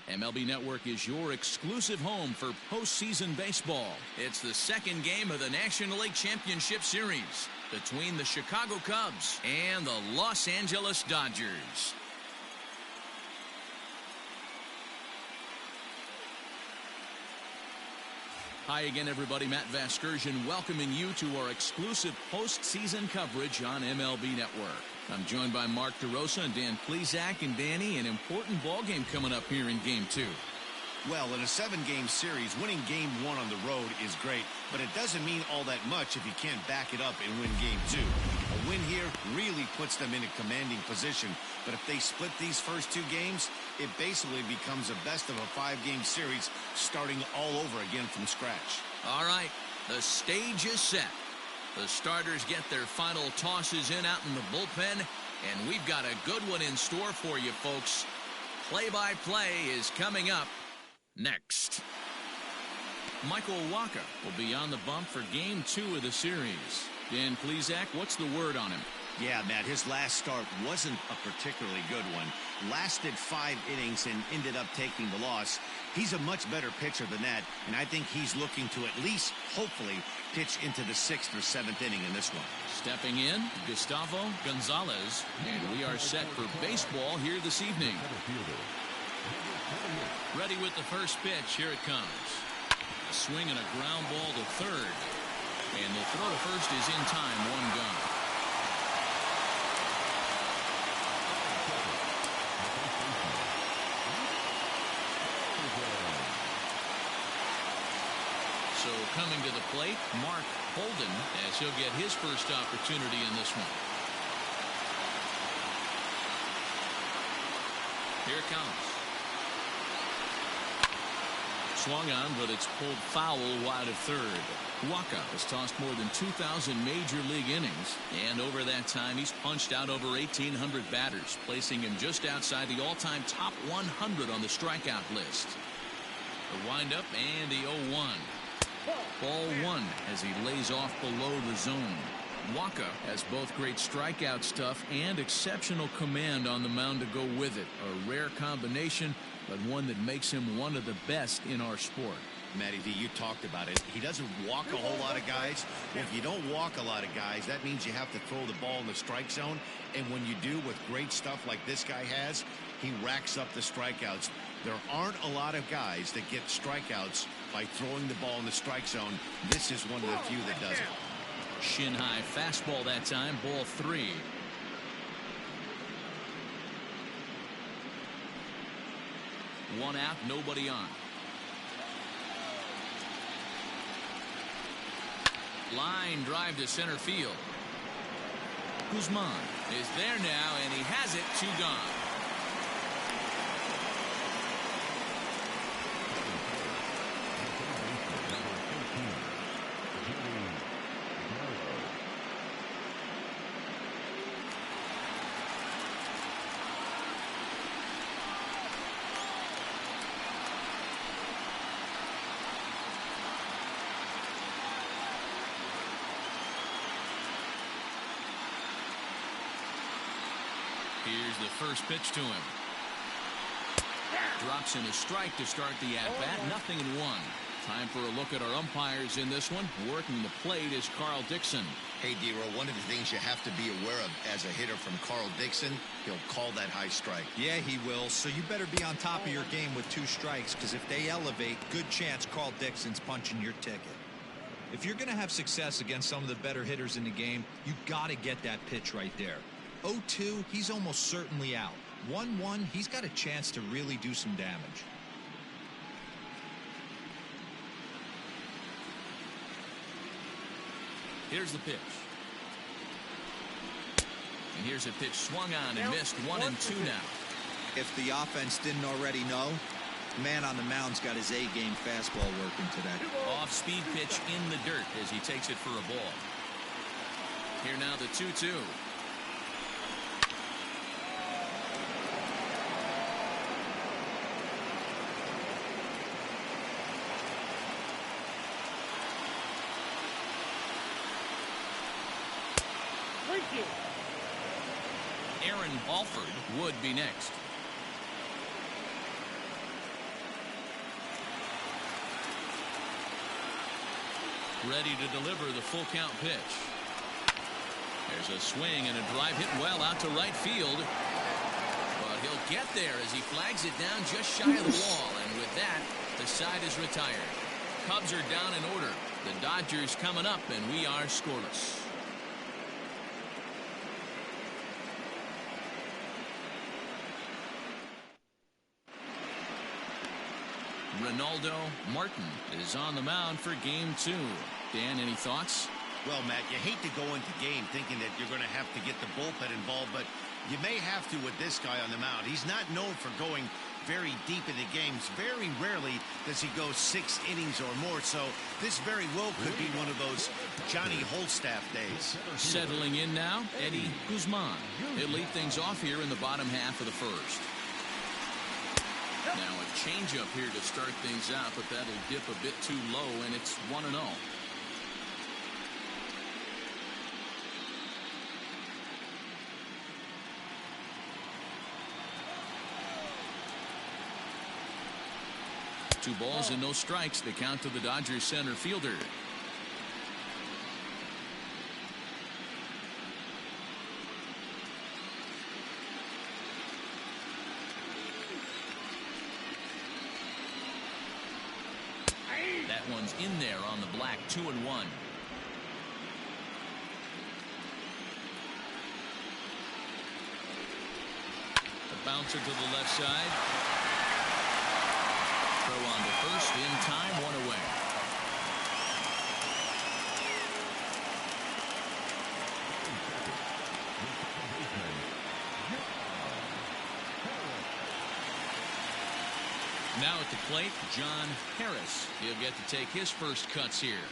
MLB Network is your exclusive home for postseason baseball. It's the second game of the National League Championship Series between the Chicago Cubs and the Los Angeles Dodgers. Hi again, everybody. Matt Vasgersian welcoming you to our exclusive postseason coverage on MLB Network. I'm joined by Mark DeRosa and Dan Plesac. And Danny, an important ball game coming up here in Game 2. Well, in a 7-game series, winning Game 1 on the road is great, but it doesn't mean all that much if you can't back it up and win Game 2. A win here really puts them in a commanding position, but if they split these first 2 games, it basically becomes a best of a 5-game series starting all over again from scratch. All right, the stage is set. The starters get their final tosses in out in the bullpen, and we've got a good one in store for you, folks. Play-by-play is coming up next. Michael Wacha will be on the bump for Game 2 of the series. Dan Plesac, what's the word on him? Yeah, Matt, his last start wasn't a particularly good one. Lasted 5 innings and ended up taking the loss. He's a much better pitcher than that, and I think he's looking to at least, hopefully, pitch into the 6th or 7th inning in this one. Stepping in, Gustavo Gonzalez, and we are set for baseball here this evening. Ready with the first pitch. Here it comes. A swing and a ground ball to third. And the throw to first is in time. 1 gone. So coming to the plate, Mark Holden, as he'll get his first opportunity in this one. Here it comes. Swung on, but it's pulled foul wide of third. Wacha has tossed more than 2,000 major league innings, and over that time he's punched out over 1,800 batters, placing him just outside the all-time top 100 on the strikeout list. The windup and the 0-1. Ball 1 as he lays off below the zone. Wacha has both great strikeout stuff and exceptional command on the mound to go with it. A rare combination, but one that makes him one of the best in our sport. Matty V, you talked about it. He doesn't walk a whole lot of guys. If you don't walk a lot of guys, that means you have to throw the ball in the strike zone. And when you do with great stuff like this guy has, he racks up the strikeouts. There aren't a lot of guys that get strikeouts by throwing the ball in the strike zone. This is one of the few that does it. Shin high fastball that time, ball 3. One out, nobody on. Line drive to center field. Guzman is there now, and he has it. 2 gone. Here's the first pitch to him. Drops in a strike to start the at-bat. 0-1. Time for a look at our umpires in this one. Working the plate is Carl Dixon. Hey, D-Roll, one of the things you have to be aware of as a hitter from Carl Dixon, he'll call that high strike. Yeah, he will. So you better be on top of your game with 2 strikes, because if they elevate, good chance Carl Dixon's punching your ticket. If you're going to have success against some of the better hitters in the game, you got to get that pitch right there. 0-2, he's almost certainly out. 1-1, he's got a chance to really do some damage. Here's the pitch. And here's a pitch swung on and missed. 1-2 now. If the offense didn't already know, the man on the mound's got his A-game fastball working today. Off-speed pitch in the dirt as he takes it for a ball. Here now the 2-2. Aaron Alford would be next. Ready to deliver the full count pitch. There's a swing and a drive hit well out to right field. But he'll get there as he flags it down just shy of the wall. And with that, the side is retired. Cubs are down in order. The Dodgers coming up, and we are scoreless. Ronaldo Martin is on the mound for game 2. Dan, any thoughts? Well, Matt, you hate to go into game thinking that you're going to have to get the bullpen involved, but you may have to with this guy on the mound. He's not known for going very deep into games. Very rarely does he go 6 innings or more, so this very well could be one of those Johnny Holstaff days. Settling in now, Eddie Guzman. He'll lead things off here in the bottom half of the first. Now a changeup here to start things out, but that'll dip a bit too low, and it's 1-0. Two balls and no strikes. The count to the Dodgers center fielder. That one's in there on the black. 2-1. The bouncer to the left side. Throw on to first in time. 1 away. Now at the plate, John Harris. He'll get to take his first cuts here.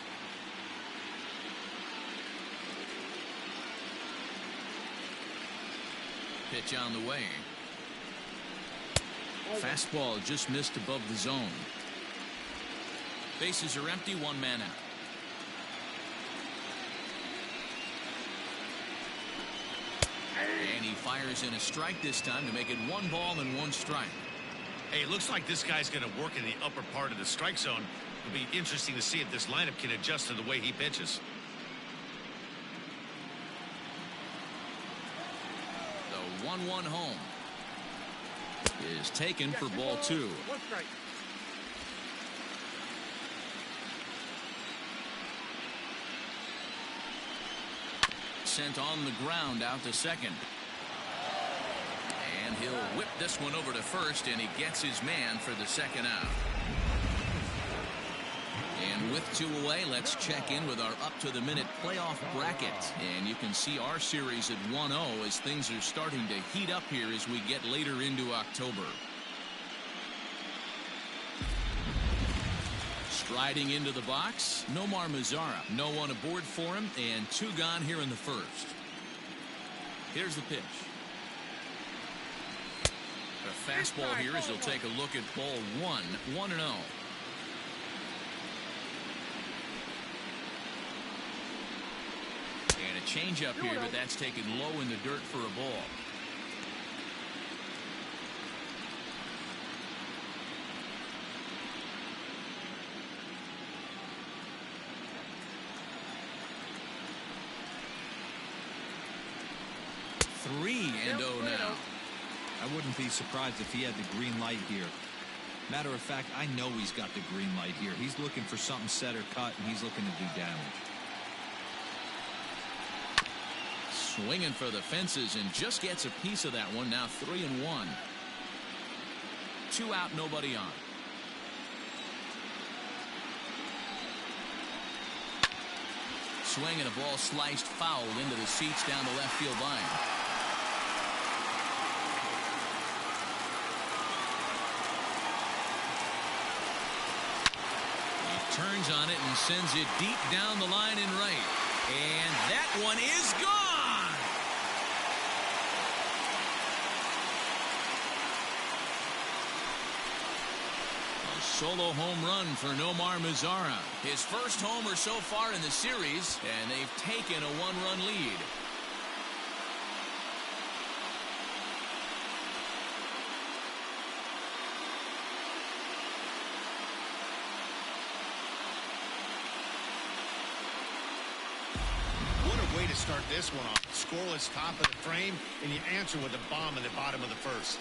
Pitch on the way. Fastball just missed above the zone. Bases are empty, 1 man out. And he fires in a strike this time to make it 1 ball and 1 strike. Hey, it looks like this guy's going to work in the upper part of the strike zone. It'll be interesting to see if this lineup can adjust to the way he pitches. The 1-1 home is taken for ball 2. Sent on the ground out to second. And he'll whip this one over to first, and he gets his man for the second out. And with 2 away, let's check in with our up-to-the-minute playoff bracket. And you can see our series at 1-0 as things are starting to heat up here as we get later into October. Striding into the box, Nomar Mazara. No one aboard for him, and 2 gone here in the first. Here's the pitch. A fastball here as he'll take a look at ball 1. 1-0. And a changeup here, but that's taken low in the dirt for a ball. Three and 0 now. I wouldn't be surprised if he had the green light here. Matter of fact, I know he's got the green light here. He's looking for something set or cut, and he's looking to do damage. Swinging for the fences and just gets a piece of that one. Now 3-1. 2 out, nobody on. Swing and a ball sliced foul into the seats down the left field line. Turns on it and sends it deep down the line in right. And that one is gone. A solo home run for Nomar Mazara. His first homer so far in the series, and they've taken a 1-run lead. start this one off. Scoreless top of the frame, and you answer with a bomb in the bottom of the first.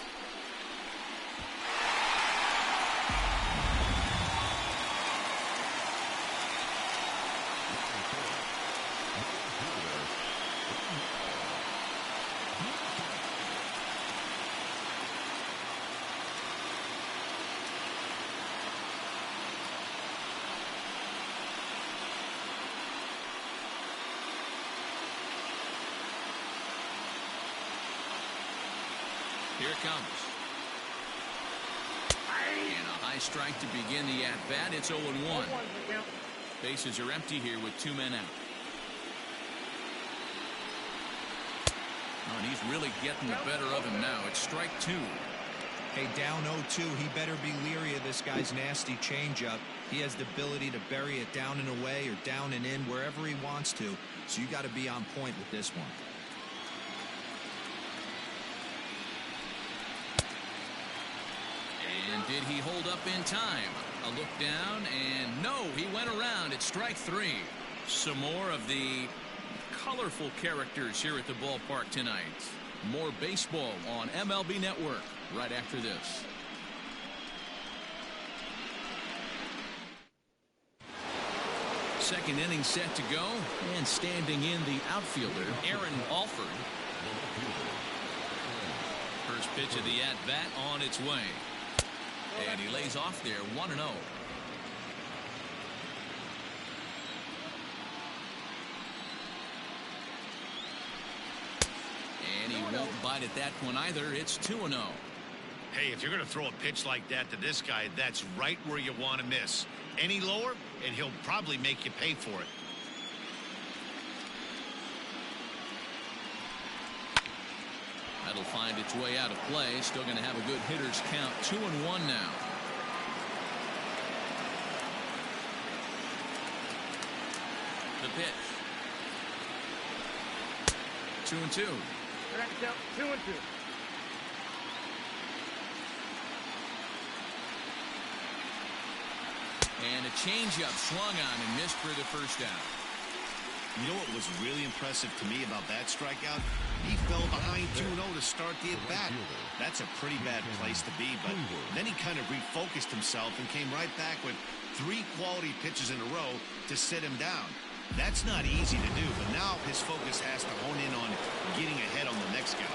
Here it comes. And a high strike to begin the at-bat. It's 0-1. Bases are empty here with 2 men out. Oh, and he's really getting the better of him now. It's strike 2. Hey, down 0-2. He better be leery of this guy's nasty changeup. He has the ability to bury it down and away or down and in wherever he wants to. So you got to be on point with this one. And did he hold up in time? A look down, and no, he went around. It's strike 3. Some more of the colorful characters here at the ballpark tonight. More baseball on MLB Network right after this. Second inning set to go, and standing in the outfielder, Aaron Alford. First pitch of the at-bat on its way. And he lays off there, 1-0. And he won't bite at that one either. It's 2-0. Hey, if you're going to throw a pitch like that to this guy, that's right where you want to miss. Any lower, and he'll probably make you pay for it. That'll find its way out of play. Still going to have a good hitter's count. 2-1 now. The pitch. 2-2. 2-2. And a changeup swung on and missed for the first out. You know what was really impressive to me about that strikeout? He fell behind 2-0 to start the at-bat. That's a pretty bad place to be, but then he kind of refocused himself and came right back with 3 quality pitches in a row to sit him down. That's not easy to do, but now his focus has to hone in on getting ahead on the next guy.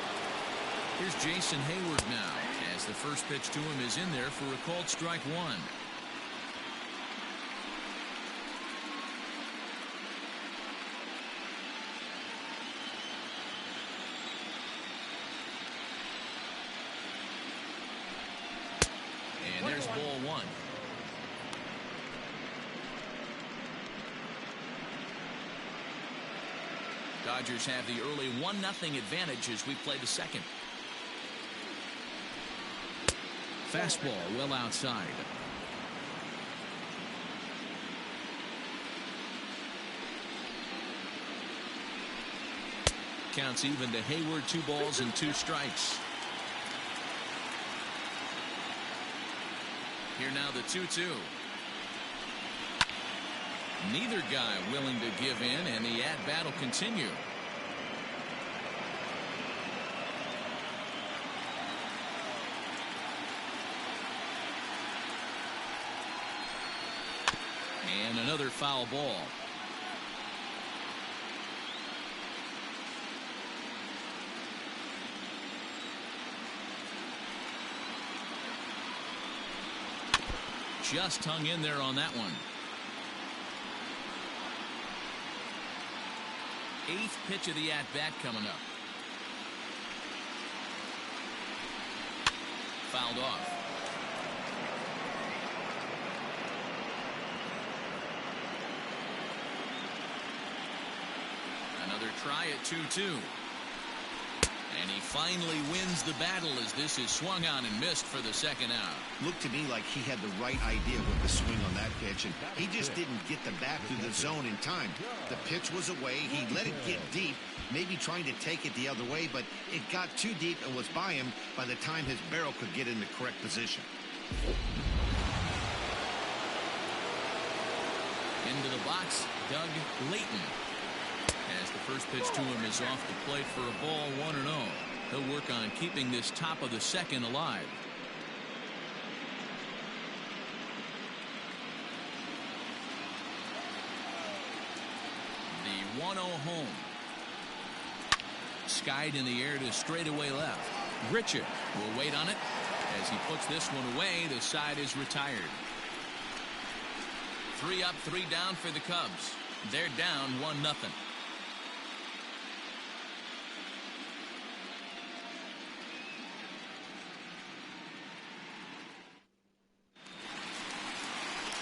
Here's Jason Hayward now, as the first pitch to him is in there for a called strike 1. And there's ball 1. Dodgers have the early 1-0 advantage as we play the second. Fastball well outside. Counts even to Hayward. 2 balls and 2 strikes. Here now the 2-2. Neither guy willing to give in, and the at-bat will continue. And another foul ball. Just hung in there on that one. 8th pitch of the at-bat coming up. Fouled off. Another try at 2-2. And he finally wins the battle as this is swung on and missed for the second out. Looked to me like he had the right idea with the swing on that pitch, and he just didn't get the bat through the zone in time. The pitch was away. He let it get deep, maybe trying to take it the other way, but it got too deep and was by him by the time his barrel could get in the correct position. Into the box, Doug Layton. As as the first pitch to him is off the plate for a ball, 1-0. He'll work on keeping this top of the second alive. The 1-0 home. Skied in the air to straightaway left. Richard will wait on it. As he puts this one away, the side is retired. 3 up, 3 down for the Cubs. They're down 1-0.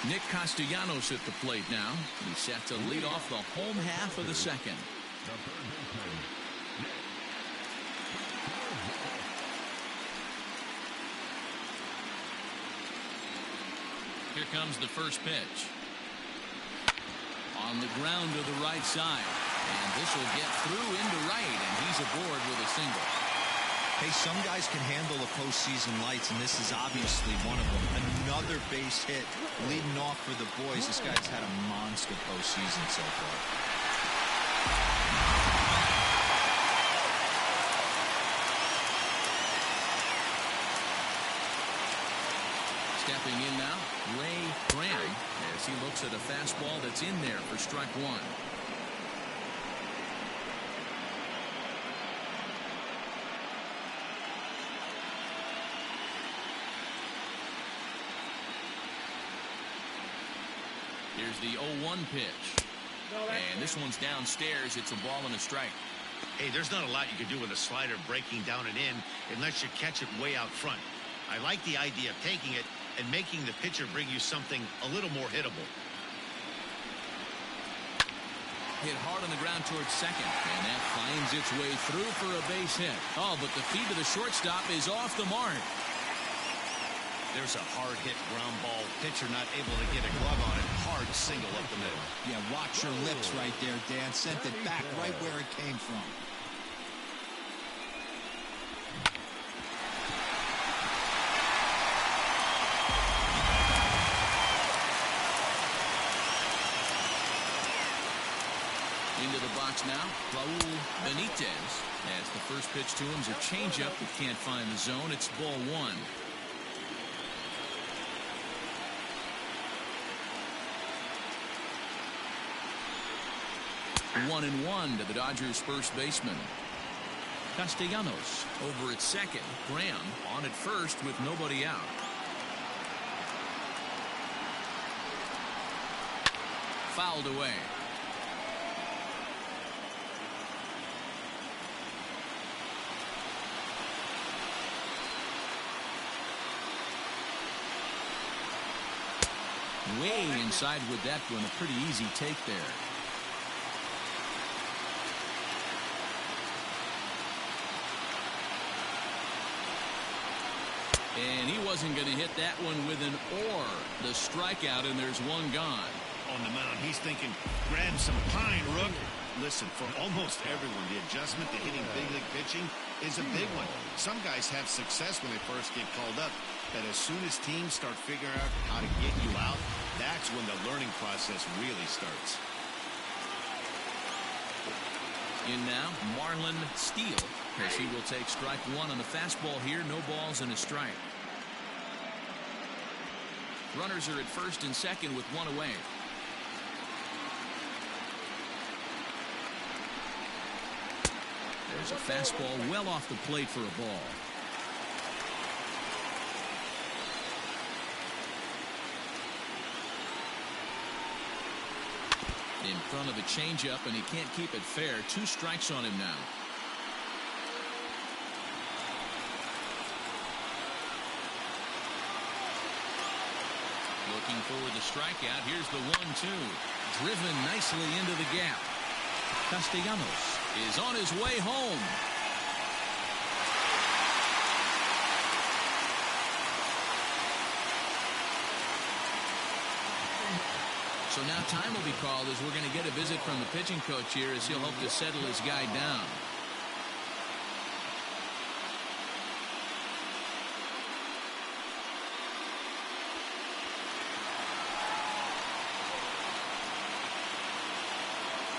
Nick Castellanos at the plate now. He's set to lead off the home half of the second. Here comes the first pitch. On the ground to the right side. And this will get through into right, and he's aboard with a single. Hey, some guys can handle the postseason lights, and this is obviously one of them. Another base hit leading off for the boys. This guy's had a monster postseason so far. Stepping in now, Ray Graham, as he looks at a fastball that's in there for strike 1. Here's the 0-1 pitch. And this one's downstairs. It's a ball and a strike. Hey, there's not a lot you can do with a slider breaking down and in unless you catch it way out front. I like the idea of taking it and making the pitcher bring you something a little more hittable. Hit hard on the ground towards second, and that finds its way through for a base hit. Oh, but the feed to the shortstop is off the mark. There's a hard hit ground ball. Pitcher not able to get a glove on it. Hard single up the middle. Yeah, watch your lips right there, Dan. Sent it back right where it came from. Into the box now, Raul Benitez. As the first pitch to him is a changeup that can't find the zone. It's ball 1. One and 1 to the Dodgers' first baseman. Castellanos over at second. Graham on at first with nobody out. Fouled away. Way inside with that one. A pretty easy take there. And he wasn't going to hit that one with an or. The strikeout, and there's one gone. On the mound, he's thinking, grab some pine, Rook. Listen, for almost everyone, the adjustment to hitting big league pitching is a big one. Some guys have success when they first get called up, but as soon as teams start figuring out how to get you out, that's when the learning process really starts. In now, Marlon Steele, as he will take strike 1 on the fastball here. No balls and a strike. Runners are at first and second with 1 away. There's a fastball well off the plate for a ball. In front of a changeup, and he can't keep it fair. 2 strikes on him now. Looking for the strikeout. Here's the 1-2. Driven nicely into the gap. Castellanos is on his way home. So now time will be called as we're going to get a visit from the pitching coach here as he'll hope to settle his guy down.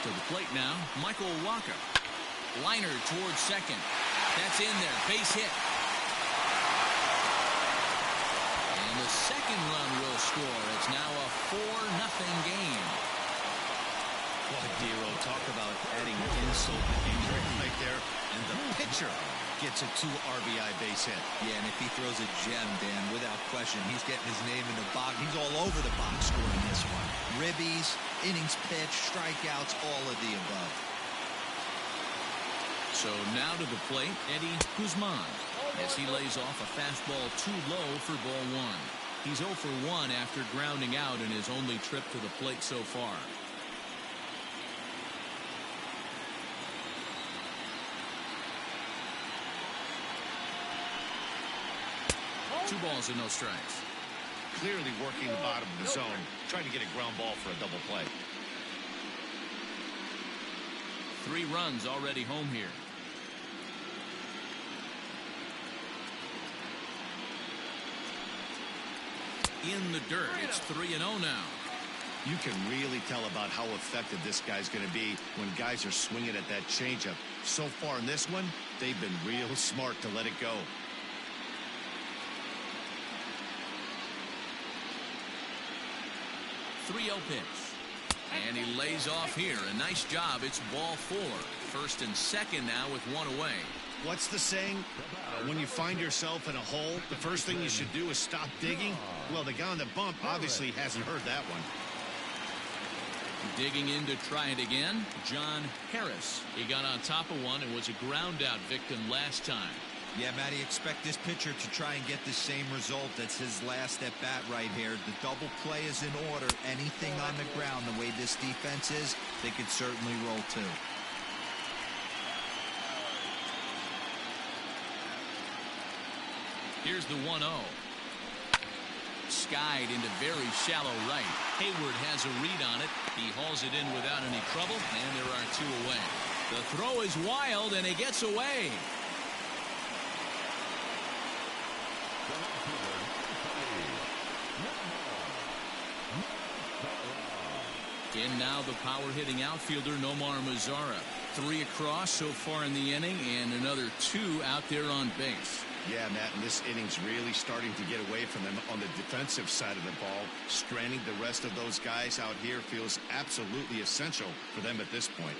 To the plate now, Michael Wacha. Liner towards second. That's in there. Base hit. And the second run will score. It's now a 4-0 game. Boy, Dero, talk about adding insult to injury right there. And the pitcher gets a 2 RBI base hit. Yeah, and if he throws a gem, Dan, without question, he's getting his name in the box. He's all over the box scoring this one. Ribbies, innings pitched, strikeouts, all of the above. So now to the plate, Eddie Guzman, as he lays off a fastball too low for ball 1. He's 0 for 1 after grounding out in his only trip to the plate so far. Two balls and no strikes. Clearly working the bottom of the zone, trying to get a ground ball for a double play. 3 runs already home here. In the dirt, it's 3-0 now. You can really tell about how effective this guy's going to be when guys are swinging at that changeup. So far in this one, they've been real smart to let it go. Pitch. And he lays off here. A nice job. It's ball 4. First and second now with 1 away. What's the saying? When you find yourself in a hole, the first thing you should do is stop digging. Well, the guy on the bump obviously hasn't heard that one. Digging in to try it again, John Harris. He got on top of one and was a ground out victim last time. Yeah, Matty, expect this pitcher to try and get the same result. That's his last at bat right here. The double play is in order. Anything on the ground, the way this defense is, they could certainly roll too. Here's the 1-0. Skied into very shallow right. Hayward has a read on it. He hauls it in without any trouble, and there are 2 away. The throw is wild, and he gets away. In now the power-hitting outfielder Nomar Mazara. 3 across so far in the inning, and another 2 out there on base. Yeah, Matt, and this inning's really starting to get away from them on the defensive side of the ball. Stranding the rest of those guys out here feels absolutely essential for them at this point.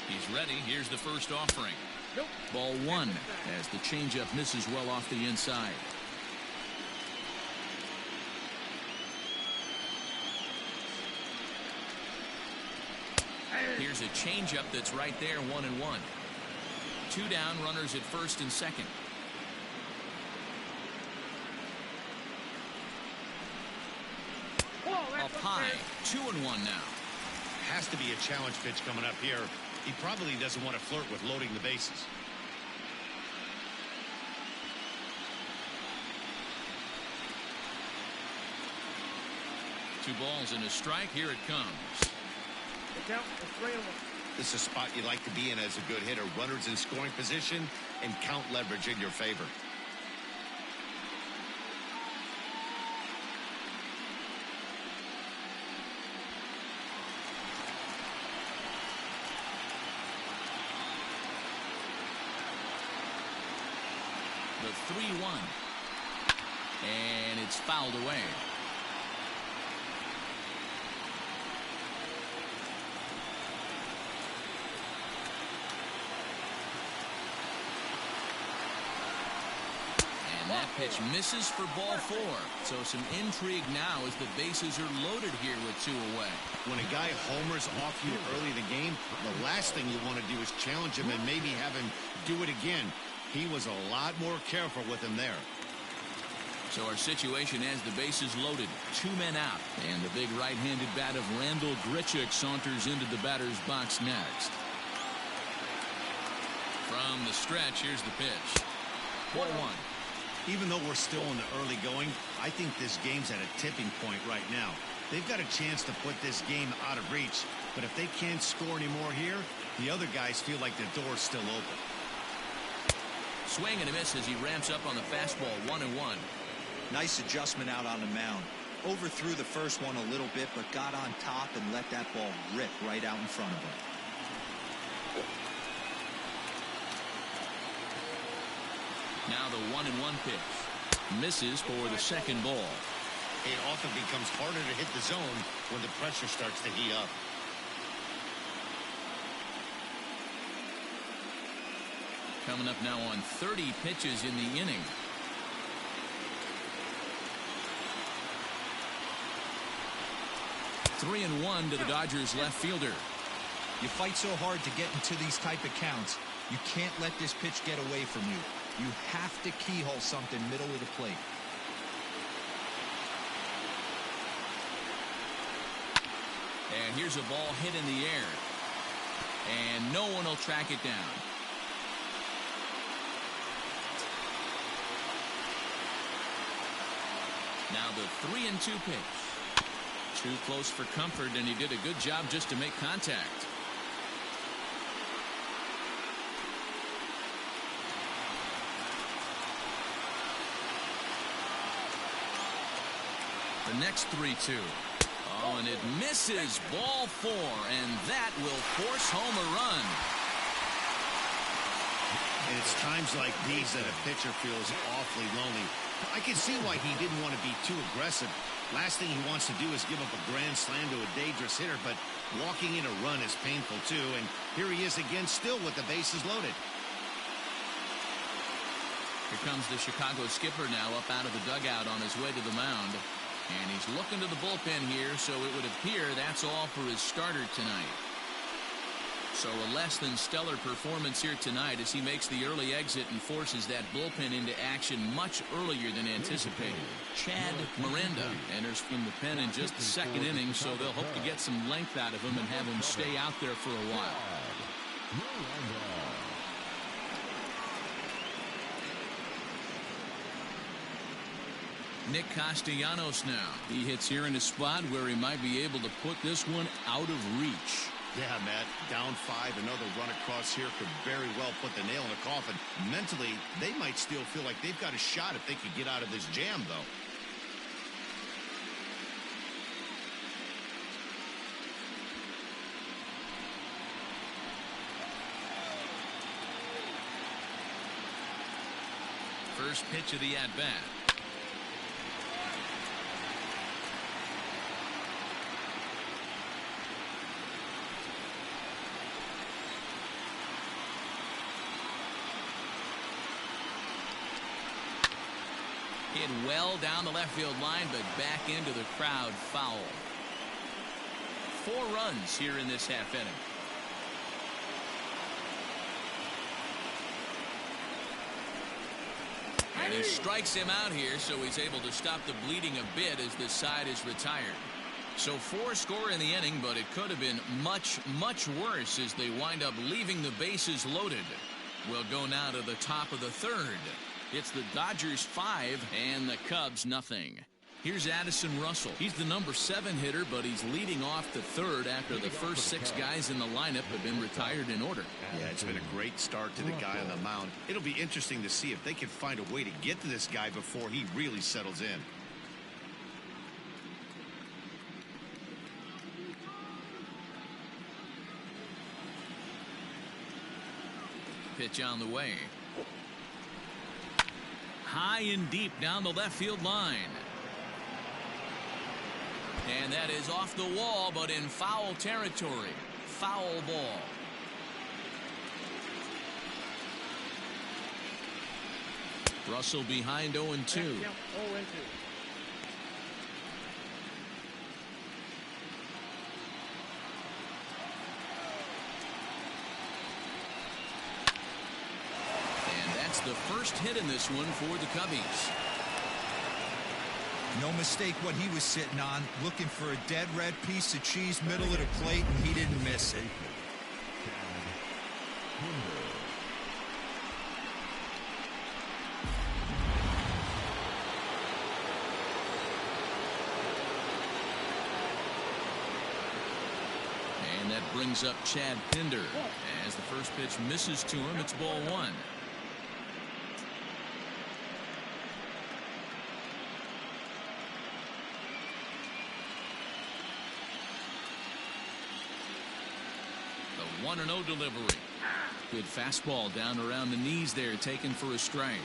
He's ready. Here's the first offering. Nope. Ball 1 as the changeup misses well off the inside. Here's a changeup that's right there, 1-1. 2 down, runners at first and second. Up high, 2-1 now. Has to be a challenge pitch coming up here. He probably doesn't want to flirt with loading the bases. Two balls and a strike. Here it comes. This is a spot you like to be in as a good hitter. Runners in scoring position and count leverage in your favor. The 3-1. And it's fouled away. And that pitch misses for ball 4. So some intrigue now as the bases are loaded here with 2 away. When a guy homers off you early in the game, the last thing you want to do is challenge him and maybe have him do it again. He was a lot more careful with him there. So our situation as the bases loaded, 2 men out, and the big right-handed bat of Randall Grichuk saunters into the batter's box next. From the stretch, here's the pitch. Ball 1. Even though we're still in the early going, I think this game's at a tipping point right now. They've got a chance to put this game out of reach, but if they can't score anymore here, the other guys feel like the door's still open. Swing and a miss as he ramps up on the fastball. 1-1. Nice adjustment out on the mound. Overthrew the first one a little bit, but got on top and let that ball rip right out in front of him. Now the 1-1 pitch. Misses for the second ball. It often becomes harder to hit the zone when the pressure starts to heat up. Coming up now on 30 pitches in the inning. Three and one to the Dodgers left fielder. You fight so hard to get into these type of counts. You can't let this pitch get away from you. You have to keyhole something middle of the plate. And here's a ball hit in the air. And no one will track it down. Now the 3-2 pitch. Too close for comfort, and he did a good job just to make contact. The next 3-2. Oh, and it misses. Ball 4, and that will force home a run. And it's times like these that a pitcher feels awfully lonely. I can see why he didn't want to be too aggressive. Last thing he wants to do is give up a grand slam to a dangerous hitter, but walking in a run is painful too. And here he is again, still with the bases loaded. Here comes the Chicago skipper now up out of the dugout on his way to the mound. And he's looking to the bullpen here, so it would appear that's all for his starter tonight. So a less than stellar performance here tonight as he makes the early exit and forces that bullpen into action much earlier than anticipated. Chad Miranda enters from the pen in just the second inning, so they'll hope to get some length out of him and have him stay out there for a while. Nick Castellanos now. He hits here in a spot where he might be able to put this one out of reach. Yeah, Matt, down 5, another run across here could very well put the nail in the coffin. Mentally, they might still feel like they've got a shot if they could get out of this jam, though. First pitch of the at-bat. Hit well down the left field line, but back into the crowd foul. 4 runs here in this half inning. And he strikes him out here, so he's able to stop the bleeding a bit as this side is retired. So 4 score in the inning, but it could have been much, much worse as they wind up leaving the bases loaded. We'll go now to the top of the 3rd. It's the Dodgers 5 and the Cubs nothing. Here's Addison Russell. He's the number 7 hitter, but he's leading off the 3rd after the first 6 guys in the lineup have been retired in order. Yeah, it's been a great start to the guy on the mound. It'll be interesting to see if they can find a way to get to this guy before he really settles in. Pitch on the way. High and deep down the left field line. And that is off the wall, but in foul territory. Foul ball. Russell behind 0-2. The first hit in this one for the Cubbies. No mistake what he was sitting on, looking for a dead red piece of cheese middle of the plate, and he didn't miss it. And that brings up Chad Pinder. As the first pitch misses to him, it's ball 1. 1-0 delivery. Good fastball down around the knees there, taken for a strike.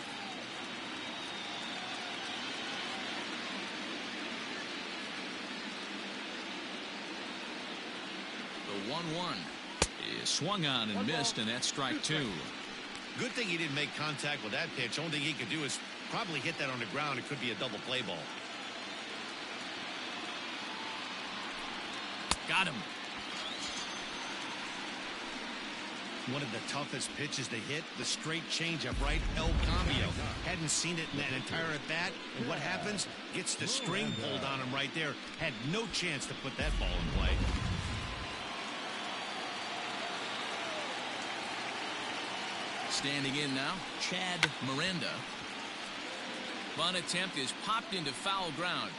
The 1-1 is swung on and missed, and that's strike 2. Good thing he didn't make contact with that pitch. Only thing he could do is probably hit that on the ground. It could be a double play ball. Got him. One of the toughest pitches to hit, the straight changeup, right? El Cambio. Hadn't seen it in that entire at bat. And what happens? Gets the string pulled on him right there. Had no chance to put that ball in play. Standing in now, Chad Miranda. Bunt attempt is popped into foul ground.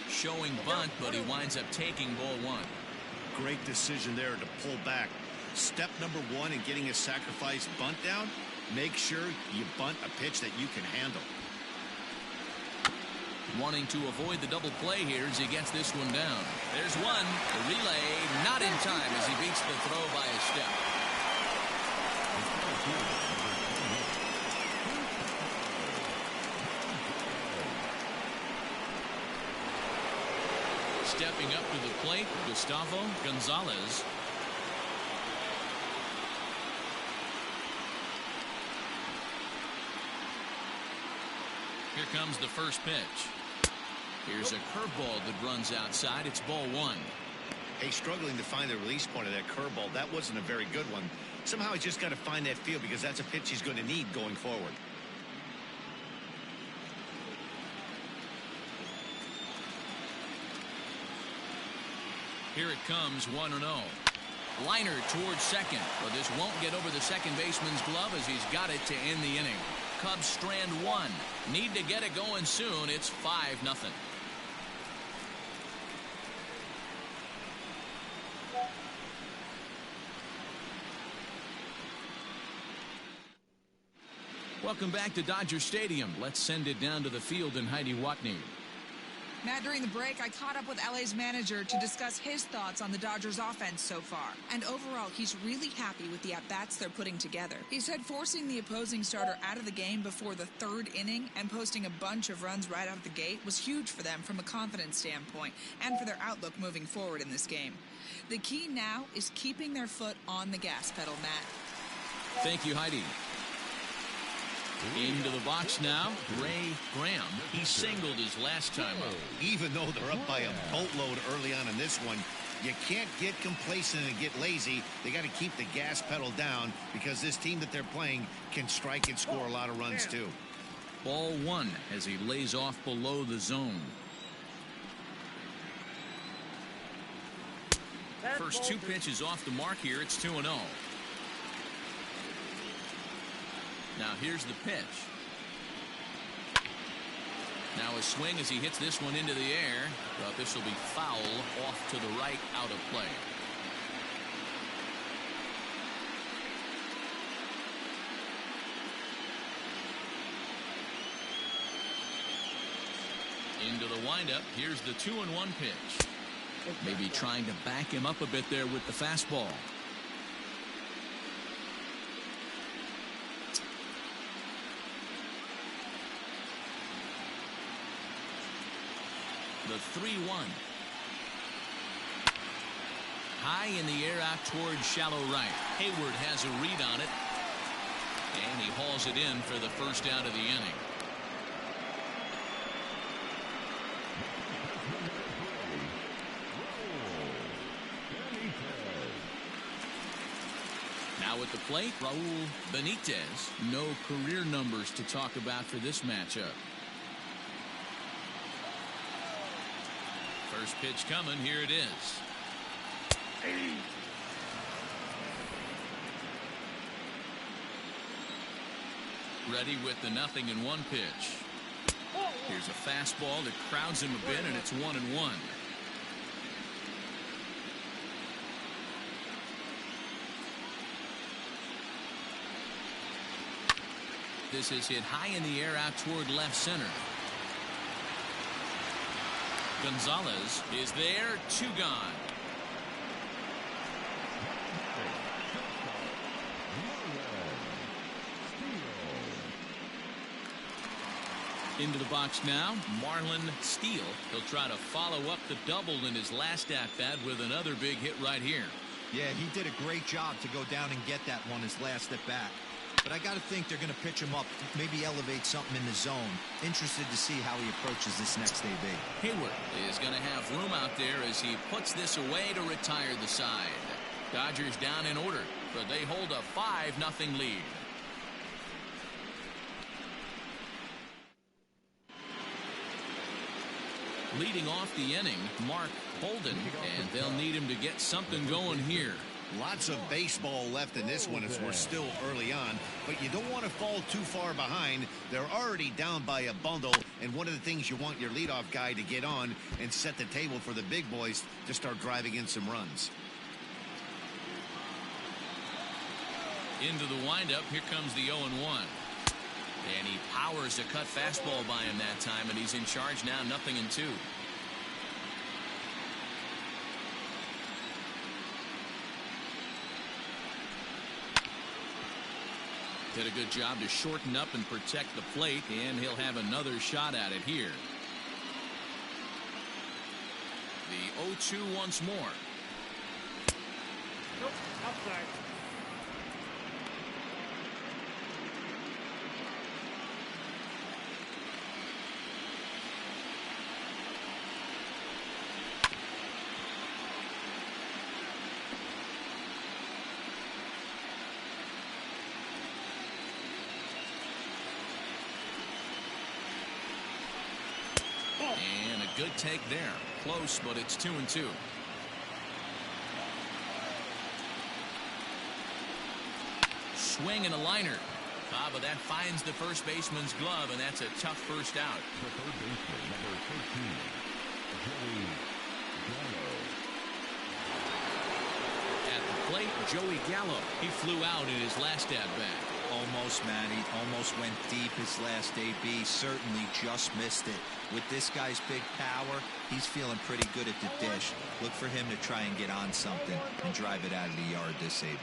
Showing bunt, but he winds up taking ball 1. Great decision there to pull back. Step number 1 in getting a sacrifice bunt down, make sure you bunt a pitch that you can handle. Wanting to avoid the double play here as he gets this one down. There's one. The relay not in time as he beats the throw by a step. Stepping up to the plate, Gustavo Gonzalez. Here comes the first pitch. Here's a curveball that runs outside. It's ball 1. Hey, struggling to find the release point of that curveball. That wasn't a very good one. Somehow he's just got to find that feel because that's a pitch he's going to need going forward. Here it comes, 1-0. Liner towards second, but this won't get over the second baseman's glove as he's got it to end the inning. Cubs strand 1. Need to get it going soon. It's 5-0. Welcome back to Dodger Stadium. Let's send it down to the field in Heidi Watney. Matt, during the break, I caught up with LA's manager to discuss his thoughts on the Dodgers offense so far. And overall, he's really happy with the at-bats they're putting together. He said forcing the opposing starter out of the game before the 3rd inning and posting a bunch of runs right out of the gate was huge for them from a confidence standpoint and for their outlook moving forward in this game. The key now is keeping their foot on the gas pedal, Matt. Thank you, Heidi. Into the box now, Ray Graham. He singled his last time up. Even though they're up by a boatload early on in this one, you can't get complacent and get lazy. They got to keep the gas pedal down because this team that they're playing can strike and score a lot of runs too. Ball 1 as he lays off below the zone. First 2 pitches off the mark here. It's 2-0. Now here's the pitch. Now a swing as he hits this one into the air, but this will be foul off to the right, out of play. Into the windup. Here's the 2-1 pitch. Maybe trying to back him up a bit there with the fastball. The 3-1. High in the air out towards shallow right. Hayward has a read on it. And he hauls it in for the first out of the inning. Now at the plate, Raul Benitez. No career numbers to talk about for this matchup. First pitch coming. Here it is. Ready with the 0-1 pitch. Here's a fastball that crowds him a bit, and it's 1-1. This is hit high in the air out toward left center. Gonzalez is there, 2 gone. Into the box now, Marlon Steele. He'll try to follow up the double in his last at-bat with another big hit right here. Yeah, he did a great job to go down and get that one his last at-bat. But I got to think they're going to pitch him up, maybe elevate something in the zone. Interested to see how he approaches this next AB. Hayward is going to have room out there as he puts this away to retire the side. Dodgers down in order, but they hold a 5-0 lead. Leading off the inning, Mark Holden, and they'll need him to get something going here. Lots of baseball left in this one as we're still early on, but you don't want to fall too far behind. They're already down by a bundle, and one of the things you want your leadoff guy to get on and set the table for the big boys to start driving in some runs. Into the windup, here comes the 0-1. And he powers a cut fastball by him that time, and he's in charge now, 0-2. Did a good job to shorten up and protect the plate, and he'll have another shot at it here. The 0-2 once more. Nope, outside. And a good take there. Close, but it's 2-2. Swing and a liner. But that finds the first baseman's glove, and that's a tough first out. The third baseman, number 13, Joey Gallo. At the plate, Joey Gallo. He flew out in his last at-bat. Almost, Matty. Almost went deep his last AB. Certainly just missed it. With this guy's big power, he's feeling pretty good at the dish. Look for him to try and get on something and drive it out of the yard this AB.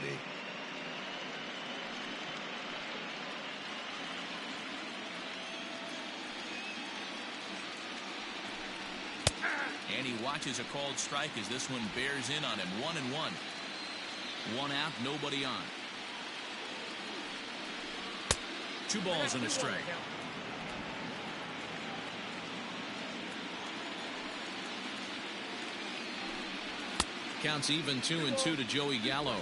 And he watches a called strike as this one bears in on him. 1-1. One out, nobody on. 2 balls and a strike. Counts even 2-2 to Joey Gallo.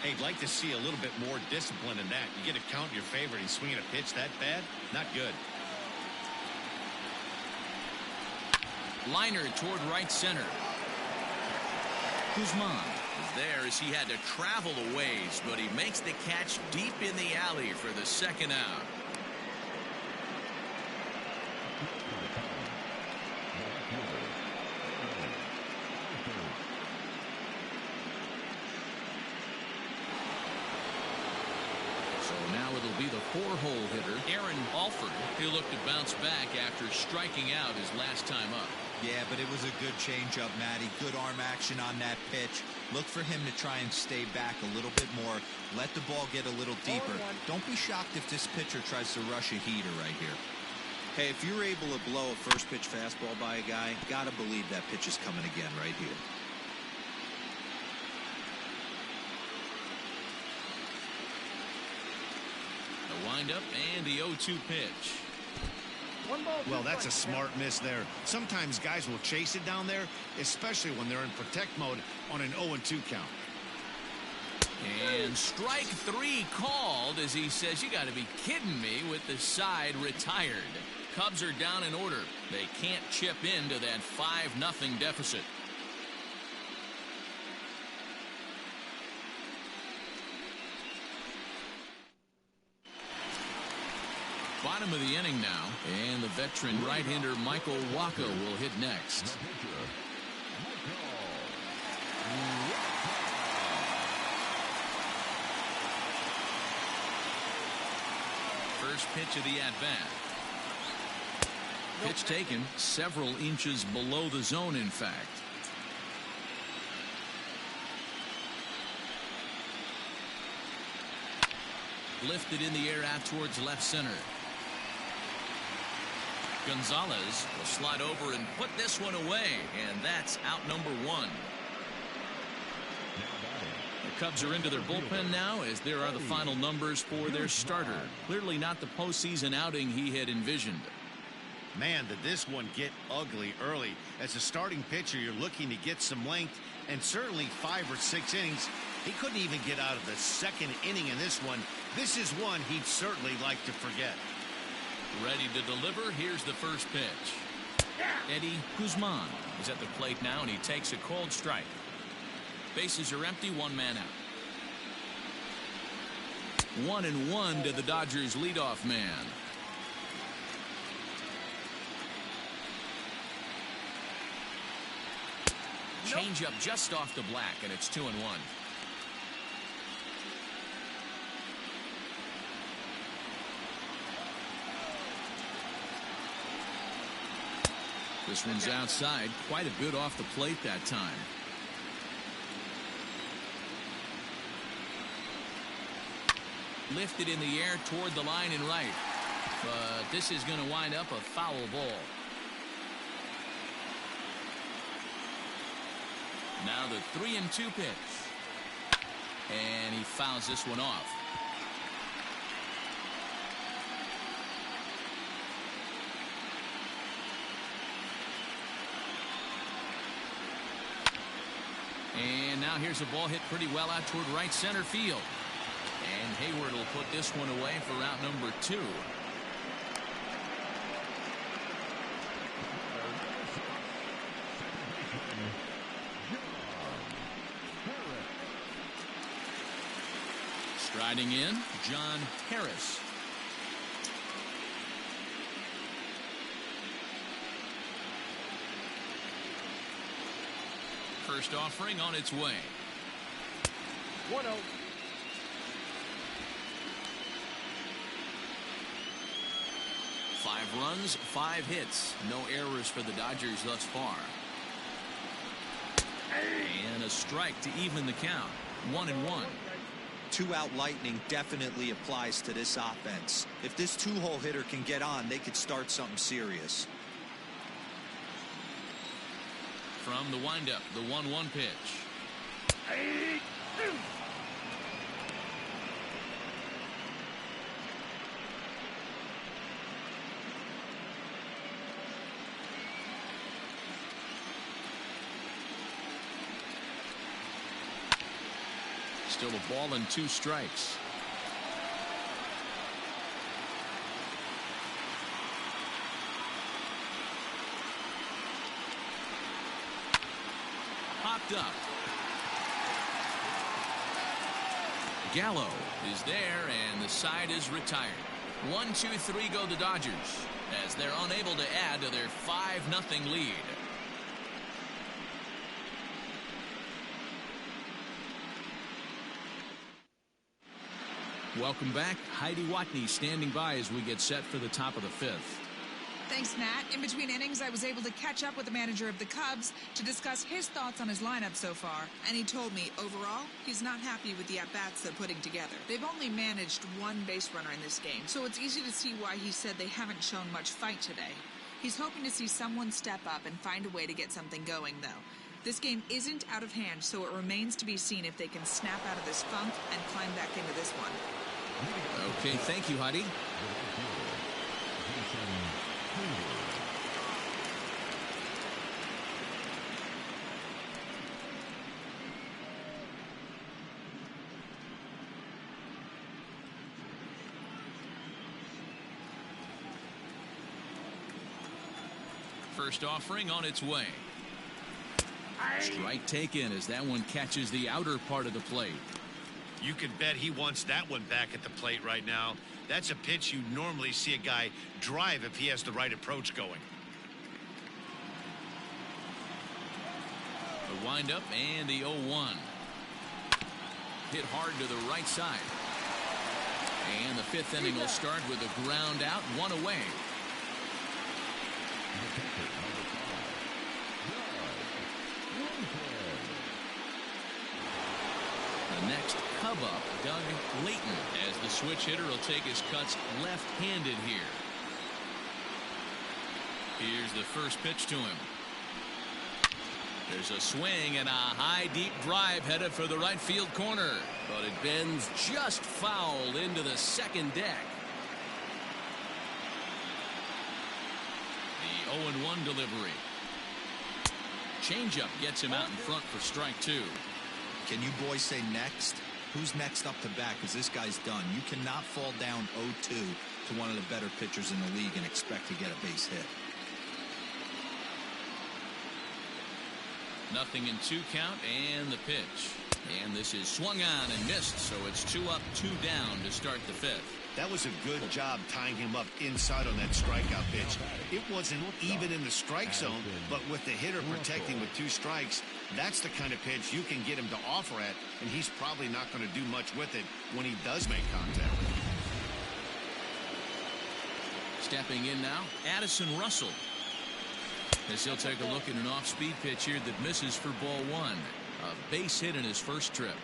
Hey, I'd like to see a little bit more discipline in that. You get a count in your favor and swinging a pitch that bad? Not good. Liner toward right center. Guzman is there as he had to travel a ways, but he makes the catch deep in the alley for the second out. So now it'll be the 4-hole hitter, Aaron Alford. He'll look to bounce back after striking out his last time up. Yeah, but it was a good changeup, Matty. Good arm action on that pitch. Look for him to try and stay back a little bit more. Let the ball get a little deeper. Don't be shocked if this pitcher tries to rush a heater right here. Hey, if you're able to blow a first pitch fastball by a guy, gotta believe that pitch is coming again right here. The windup and the 0-2 pitch. Well, that's a smart miss there. Sometimes guys will chase it down there, especially when they're in protect mode on an 0-2 count. And strike 3 called as he says, you got to be kidding me, with the side retired. Cubs are down in order. They can't chip into that 5-0 deficit. Bottom of the inning now, and the veteran right-hander Michael Wacha will hit next. first pitch of the at-bat. Pitch taken several inches below the zone, in fact. Lifted in the air out towards left center. Gonzalez will slide over and put this one away, and that's out number one. The Cubs are into their bullpen now, as there are the final numbers for their starter. Clearly not the postseason outing he had envisioned. Man, did this one get ugly early. As a starting pitcher, you're looking to get some length, and certainly 5 or 6 innings. He couldn't even get out of the second inning in this one. This is one he'd certainly like to forget. Ready to deliver. Here's the first pitch. Eddie Guzman is at the plate now, and he takes a cold strike. Bases are empty, 1 man out. 1-1 to the Dodgers leadoff man. Change up just off the black, and it's 2-1. This one's outside, quite a bit off the plate that time. Lifted in the air toward the line and right, but this is going to wind up a foul ball. Now the 3-2 pitch, and he fouls this one off. And now here's a ball hit pretty well out toward right center field. And Hayward will put this one away for out number 2. Striding in, John Harris. First offering on its way. 1-0. Five runs, 5 hits. No errors for the Dodgers thus far. And a strike to even the count. 1-1. 2-out lightning definitely applies to this offense. If this 2-hole hitter can get on, they could start something serious. From the windup, the 1-1 pitch. Still a ball and 2 strikes. Popped up. Gallo is there, and the side is retired. 1-2-3 go the Dodgers, as they're unable to add to their 5-0 lead. Welcome back. Heidi Watney standing by as we get set for the top of the 5th. Thanks, Matt. In between innings, I was able to catch up with the manager of the Cubs to discuss his thoughts on his lineup so far. And he told me, overall, he's not happy with the at-bats they're putting together. They've only managed 1 base runner in this game, so it's easy to see why he said they haven't shown much fight today. He's hoping to see someone step up and find a way to get something going, though. This game isn't out of hand, so it remains to be seen if they can snap out of this funk and climb back into this one. Okay, thank you, Heidi. First offering on its way. Strike taken as that one catches the outer part of the plate. You can bet he wants that one back at the plate right now. That's a pitch you normally see a guy drive if he has the right approach going. The windup and the 0-1. Hit hard to the right side. And the fifth inning will start with a ground out, one away. The next Cub up, Doug Layton, as the switch hitter will take his cuts left-handed here. Here's the first pitch to him. There's a swing and a high deep drive headed for the right field corner, but it bends just foul into the second deck. The 0-1 delivery. Changeup gets him out in front for strike two. Can you boys say next? Who's next up to bat? Because this guy's done. You cannot fall down 0-2 to one of the better pitchers in the league and expect to get a base hit. Nothing in 2 count, and the pitch. And this is swung on and missed, so it's 2 up, 2 down to start the fifth. That was a good job tying him up inside on that strikeout pitch. It wasn't even in the strike zone, but with the hitter protecting with 2 strikes, that's the kind of pitch you can get him to offer at, and he's probably not going to do much with it when he does make contact. Stepping in now, Addison Russell. As he'll take a look at an off-speed pitch here that misses for ball 1. A base hit in his first trip.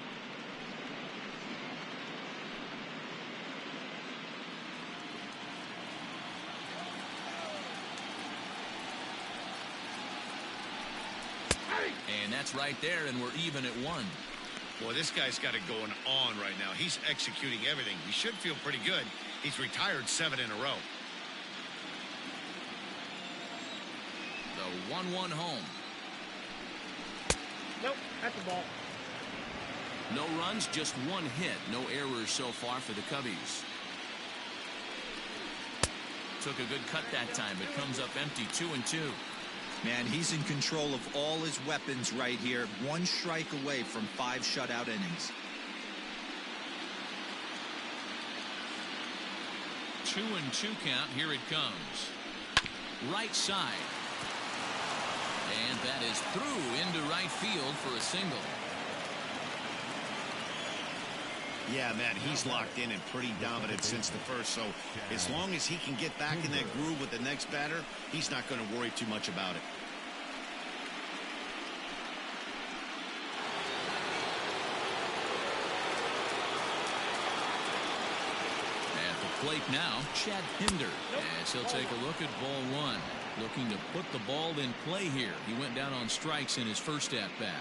And that's right there, and we're even at 1. Boy, this guy's got it going on right now. He's executing everything. He should feel pretty good. He's retired 7 in a row. The 1-1 home. Nope, that's the ball. No runs, just 1 hit. No errors so far for the Cubbies. Took a good cut that time, but comes up empty. 2-2. Man, he's in control of all his weapons right here. 1 strike away from 5 shutout innings. 2-2 count. Here it comes. Right side. And that is through into right field for a single. Yeah, Matt, he's locked in and pretty dominant since the first. So as long as he can get back in that groove with the next batter, he's not going to worry too much about it. At the plate now, Chad Pinder, as he'll take a look at ball 1. Looking to put the ball in play here. He went down on strikes in his first at-bat.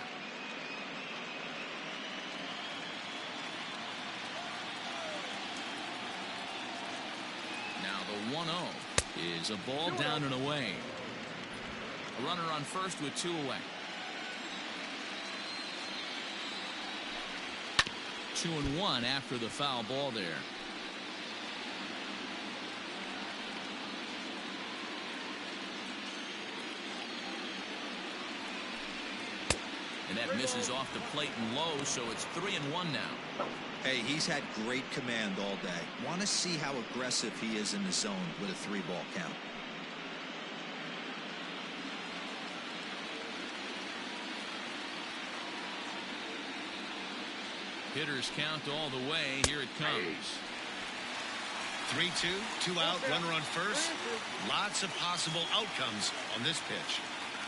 Now the 1-0 is a ball down and away. A runner on first with 2 away. 2-1 after the foul ball there. And that misses off the plate and low, so it's 3-1 now. Hey, he's had great command all day. Want to see how aggressive he is in the zone with a 3-ball count. Hitters count all the way. Here it comes. 3-2, 2 out, runner on first. Lots of possible outcomes on this pitch.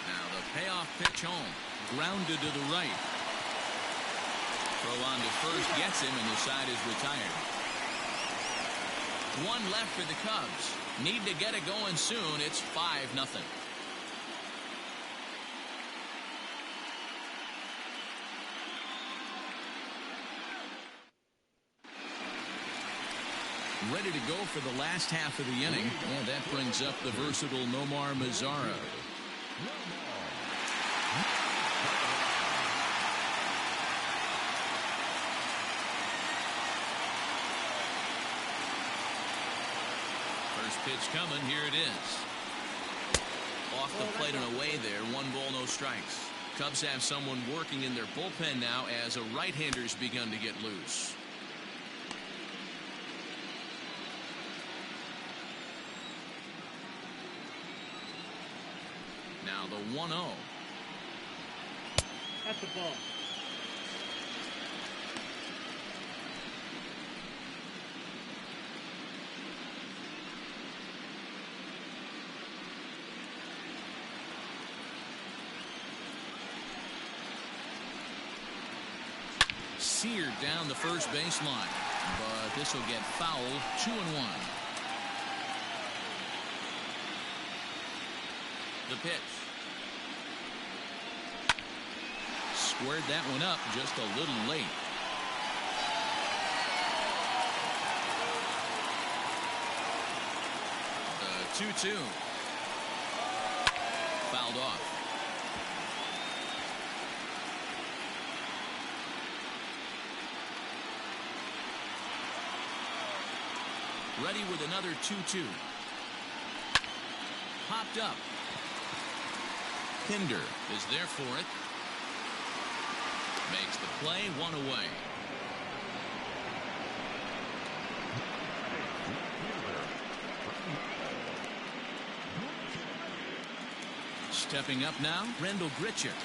Now the payoff pitch home. Grounded to the right. Throw on to first gets him, and the side is retired. 1 left for the Cubs. Need to get it going soon. It's 5-0. Ready to go for the last half of the inning. And that brings up the versatile Nomar Mazara. First pitch coming. Here it is. Off the plate and away there. 1 ball, no strikes. Cubs have someone working in their bullpen now as a right-hander's begun to get loose. Now the 1-0. That's the ball. seared down the first baseline. But this will get foul. 2-1. The pitch. Squared that one up just a little late. The 2-2. Fouled off. Ready with another 2-2. Popped up. Pinder is there for it. Makes the play, one away. Stepping up now, Rendell Gritcher.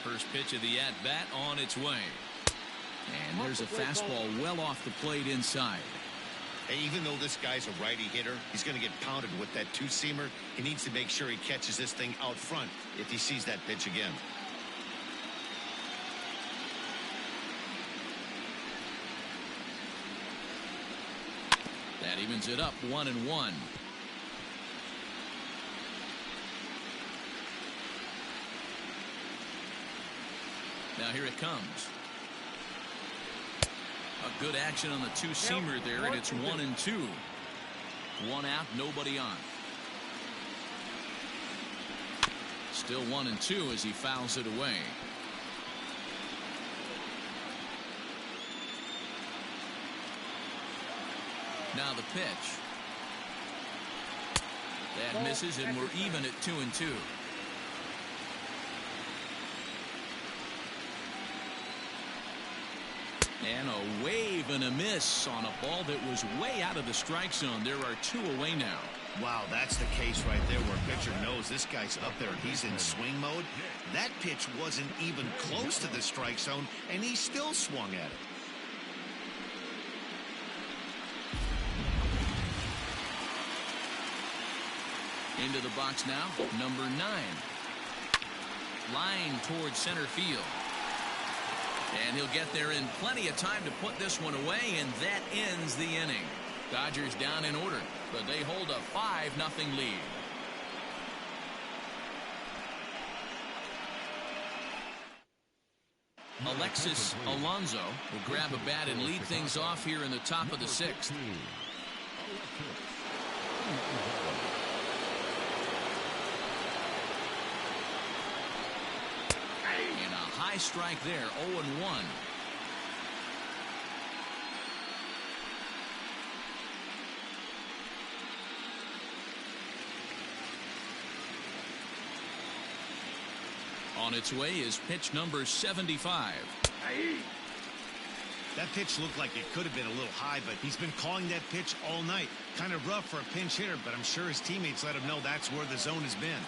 First pitch of the at-bat on its way. And there's a fastball well off the plate inside. Hey, even though this guy's a righty hitter, he's going to get pounded with that two-seamer. He needs to make sure he catches this thing out front if he sees that pitch again. That evens it up 1-1. Now here it comes. A good action on the two-seamer there, and it's 1-2. One out, nobody on. Still 1-2 as he fouls it away. Now the pitch. That misses, and we're even at 2-2. And a wave and a miss on a ball that was way out of the strike zone. There are two away now. Wow, that's the case right there where a pitcher knows this guy's up there and he's in swing mode. That pitch wasn't even close to the strike zone, and he still swung at it. Into the box now, number 9. Line towards center field. And he'll get there in plenty of time to put this one away, and that ends the inning. Dodgers down in order, but they hold a 5-0 lead. Alexis Alonso will grab a bat and lead things off here in the top of the 6th. And a high strike there, 0-1. On its way is pitch number 75. That pitch looked like it could have been a little high, but he's been calling that pitch all night. Kind of rough for a pinch hitter, but I'm sure his teammates let him know that's where the zone has been.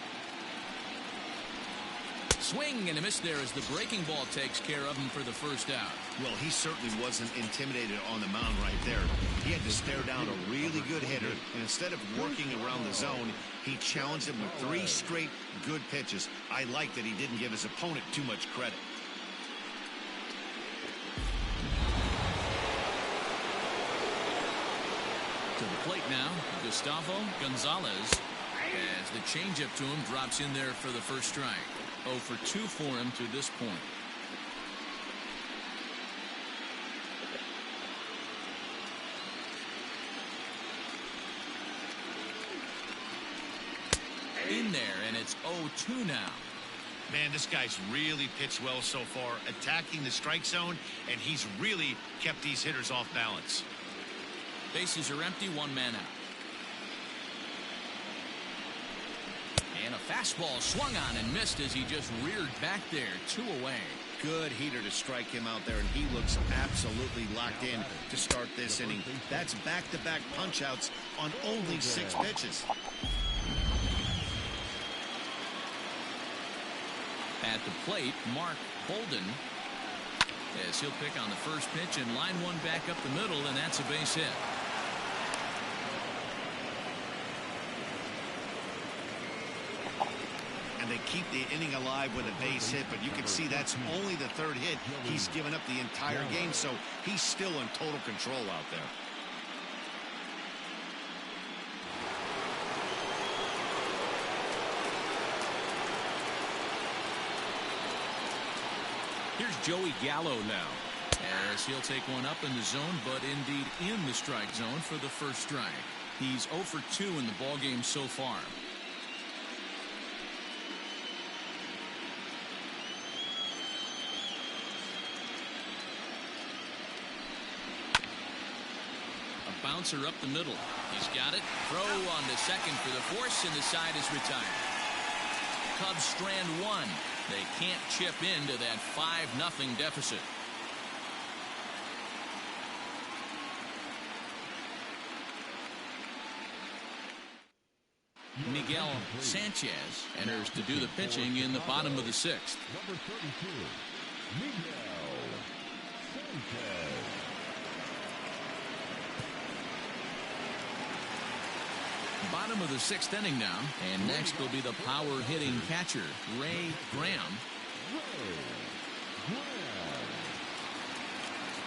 Swing and a miss there as the breaking ball takes care of him for the first out. Well, he certainly wasn't intimidated on the mound right there. He had to stare down a really good hitter, and instead of working around the zone, he challenged him with 3 straight good pitches. I like that he didn't give his opponent too much credit. To the plate now, Gustavo Gonzalez, as the changeup to him drops in there for the first strike. 0 for 2 for him to this point. In there, and it's 0-2 now. Man, this guy's really pitched well so far, attacking the strike zone, and he's really kept these hitters off balance. Bases are empty, 1 man out. And a fastball swung on and missed as he just reared back there. 2 away. Good heater to strike him out there, and he looks absolutely locked in to start this inning. That's back-to-back punch-outs on only 6 pitches. At the plate, Mark Bolden, as he'll pick on the first pitch and line one back up the middle, and that's a base hit. And they keep the inning alive with a base hit, but you can see that's only the third hit he's given up the entire game, so he's still in total control out there. Here's Joey Gallo now, as he'll take one up in the zone, but indeed in the strike zone for the first strike. He's 0 for 2 in the ballgame so far. A bouncer up the middle. He's got it. Throw on to second for the force, and the side is retired. Cubs strand one. They can't chip into that 5-0 deficit. Miguel Sanchez enters to do the pitching in the bottom of the 6th. Number 32, Miguel Sanchez. Bottom of the 6th inning now, and next will be the power hitting catcher, Ray Graham.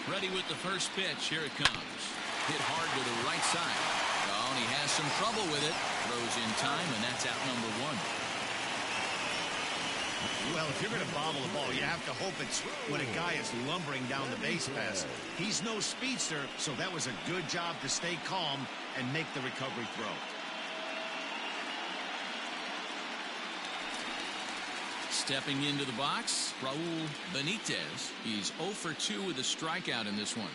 Ready with the first pitch. Here it comes. Hit hard to the right side. Oh, and he has some trouble with it. Throws in time, and that's out number 1. Well, if you're going to bobble the ball, you have to hope it's when a guy is lumbering down the base pass. He's no speedster, so that was a good job to stay calm and make the recovery throw. Stepping into the box, Raul Benitez. He's 0 for 2 with a strikeout in this one.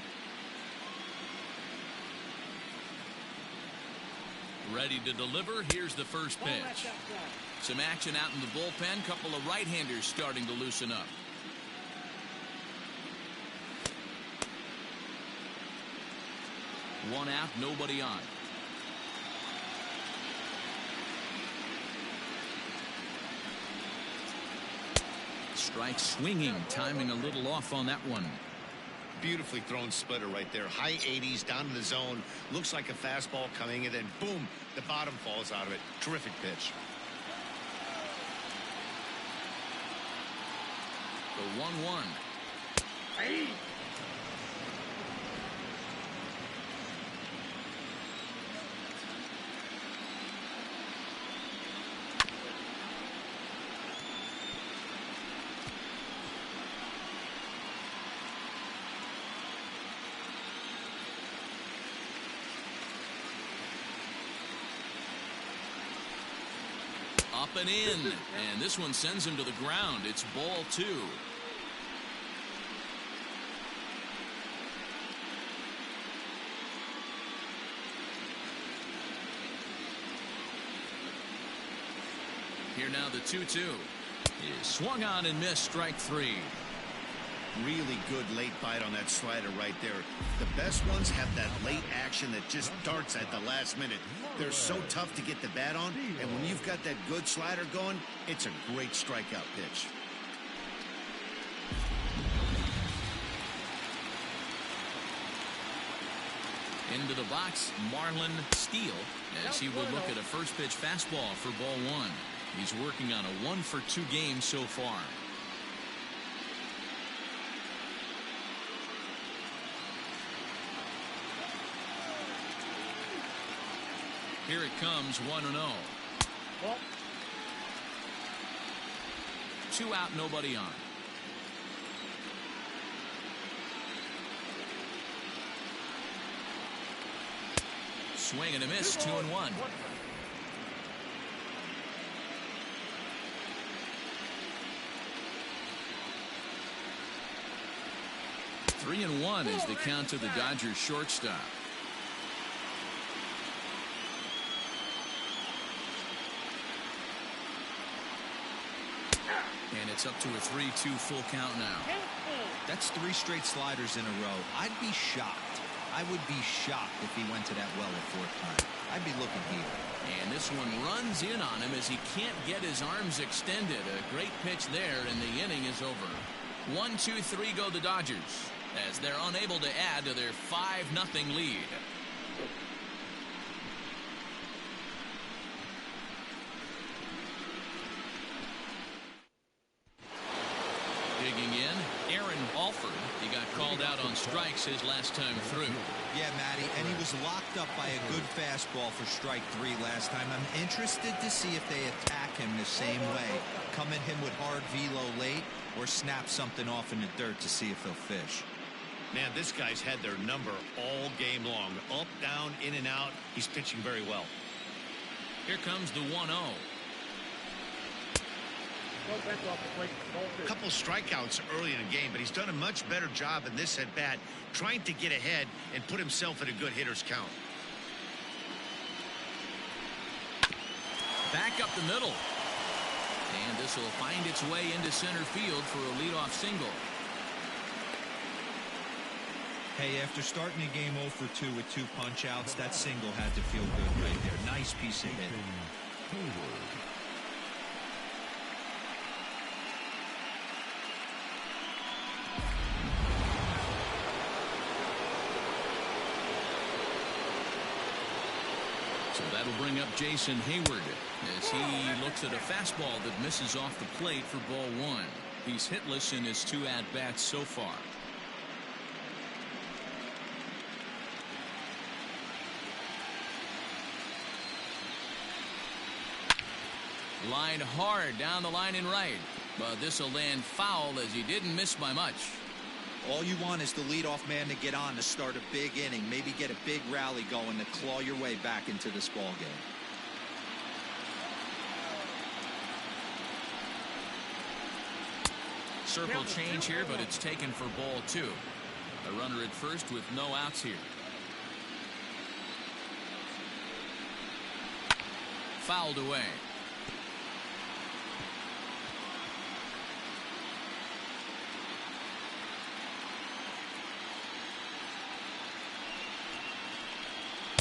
Ready to deliver. Here's the first pitch. Some action out in the bullpen. Couple of right-handers starting to loosen up. One out, nobody on. Strike swinging, timing a little off on that one. Beautifully thrown splitter right there. High 80s down in the zone. Looks like a fastball coming, and then boom, the bottom falls out of it. Terrific pitch. The 1-1. Hey. Up and in, and this one sends him to the ground. It's ball 2. Here now the 2-2 is swung on and missed. Strike 3. Really good late bite on that slider right there. The best ones have that late action that just darts at the last minute. They're so tough to get the bat on, and when you've got that good slider going, it's a great strikeout pitch. Into the box, Marlon Steele, as he will look at a first pitch fastball for ball 1. He's working on a 1 for 2 game so far. Here it comes, 1-0. 2 out, nobody on. Swing and a miss, 2-1. 3-1 is the count to the Dodgers shortstop. And it's up to a 3-2 full count now. That's 3 straight sliders in a row. I'd be shocked. I would be shocked if he went to that well a 4th time. I'd be looking here. And this one runs in on him as he can't get his arms extended. A great pitch there, and the inning is over. 1-2-3 go the Dodgers, as they're unable to add to their 5-0 lead. digging in, Aaron Alford. He got called out on strikes his last time through. Yeah, Matty, and he was locked up by a good fastball for strike 3 last time. I'm interested to see if they attack him the same way. Come at him with hard velo late or snap something off in the dirt to see if he'll fish. Man, this guy's had their number all game long. Up, down, in and out. He's pitching very well. Here comes the 1-0. A couple strikeouts early in the game, but he's done a much better job in this at bat, trying to get ahead and put himself in a good hitter's count. Back up the middle. And this will find its way into center field for a leadoff single. Hey, after starting the game 0 for 2 with 2 punch outs, that single had to feel good right there. Nice piece of hit. So that'll bring up Jason Hayward as he looks at a fastball that misses off the plate for ball 1. He's hitless in his 2 at-bats so far. Line hard down the line and right, but this will land foul as he didn't miss by much. All you want is the leadoff man to get on to start a big inning, maybe get a big rally going to claw your way back into this ball game. Circle change here, but it's taken for ball 2. A runner at first with no outs here. Fouled away.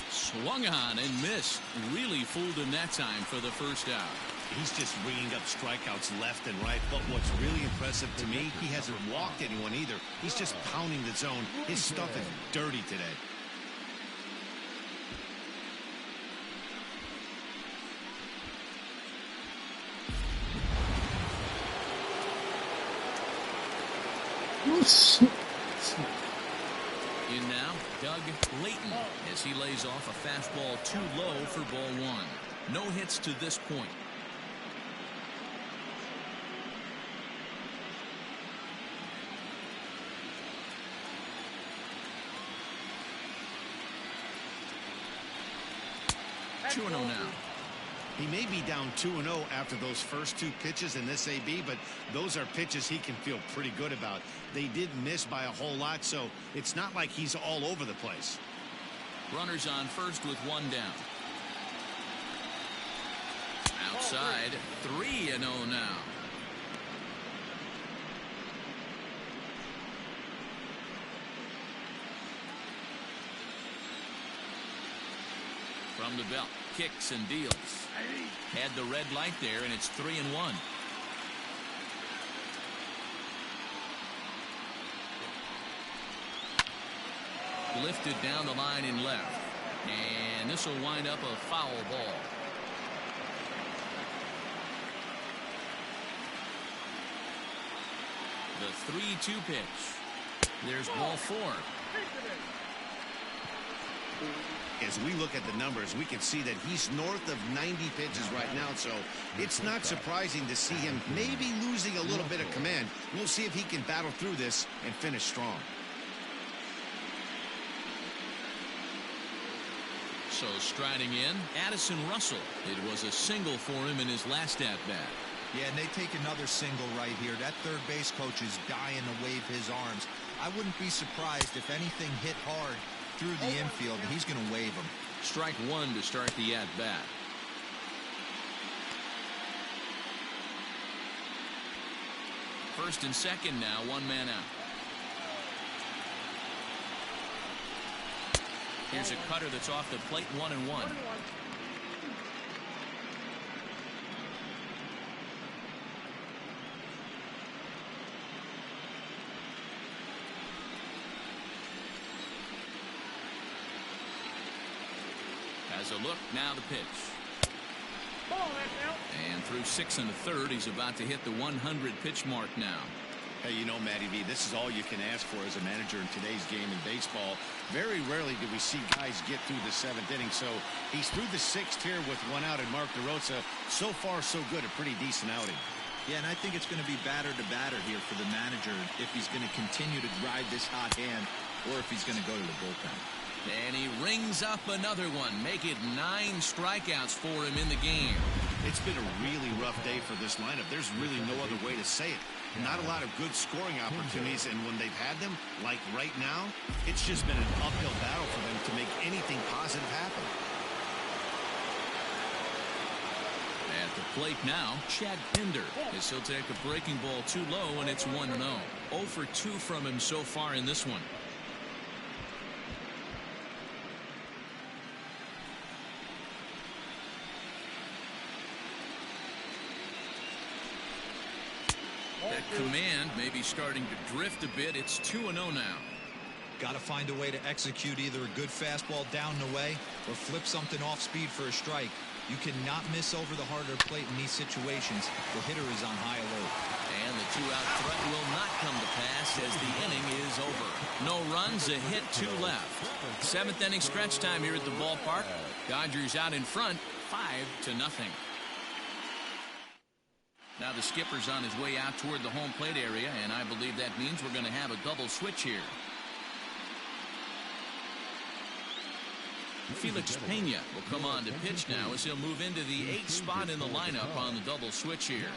Swung on and missed. Really fooled him that time for the first out. He's just ringing up strikeouts left and right. But what's really impressive to me, he hasn't walked anyone either. He's just pounding the zone. His stuff is dirty today. In now, Doug Layton as he lays off a fastball too low for ball 1. No hits to this point. Two and 0 now. He may be down 2-0 after those first 2 pitches in this AB, but those are pitches he can feel pretty good about. They did miss by a whole lot, so it's not like he's all over the place. Runners on first with 1 down. Outside, 3-0 now. From the belt, kicks and deals. Had the red light there, and it's 3-1. Lifted down the line in left, and this will wind up a foul ball. The 3-2 pitch. There's ball 4. As we look at the numbers, we can see that he's north of 90 pitches right now, so it's not surprising to see him maybe losing a little bit of command. We'll see if he can battle through this and finish strong. So striding in, Addison Russell. It was a single for him in his last at-bat. Yeah, and they take another single right here. That third base coach is dying to wave his arms. I wouldn't be surprised if anything hit hard through the infield. He's going to wave them. Strike 1 to start the at-bat. First and second now, 1 man out. Here's a cutter that's off the plate, 1-1. Has a look, now the pitch. And through 6 1/3, he's about to hit the 100 pitch mark now. Hey, you know, Matty V, this is all you can ask for as a manager in today's game in baseball. Very rarely do we see guys get through the 7th inning. So he's through the 6th here with 1 out, and Mark DeRosa, so far so good, a pretty decent outing. Yeah, and I think it's going to be batter to batter here for the manager if he's going to continue to ride this hot hand or if he's going to go to the bullpen. And he rings up another one. Make it 9 strikeouts for him in the game. It's been a really rough day for this lineup. There's really no other way to say it. Not a lot of good scoring opportunities, and when they've had them, like right now, it's just been an uphill battle for them to make anything positive happen. At the plate now, Chad Pinder, as he'll take a breaking ball too low, and it's 1-0. 0 for 2 from him so far in this one. That command may be starting to drift a bit. It's 2-0 now. Got to find a way to execute either a good fastball down and away or flip something off speed for a strike. You cannot miss over the harder plate in these situations. The hitter is on high alert. And the 2-out threat will not come to pass as the inning is over. No runs, a hit, 2 left. 7th inning stretch time here at the ballpark. Dodgers out in front, 5-0. Now the skipper's on his way out toward the home plate area, and I believe that means we're going to have a double switch here. Felix Pena will come on to pitch now as he'll move into the 8th spot in the lineup on the double switch here.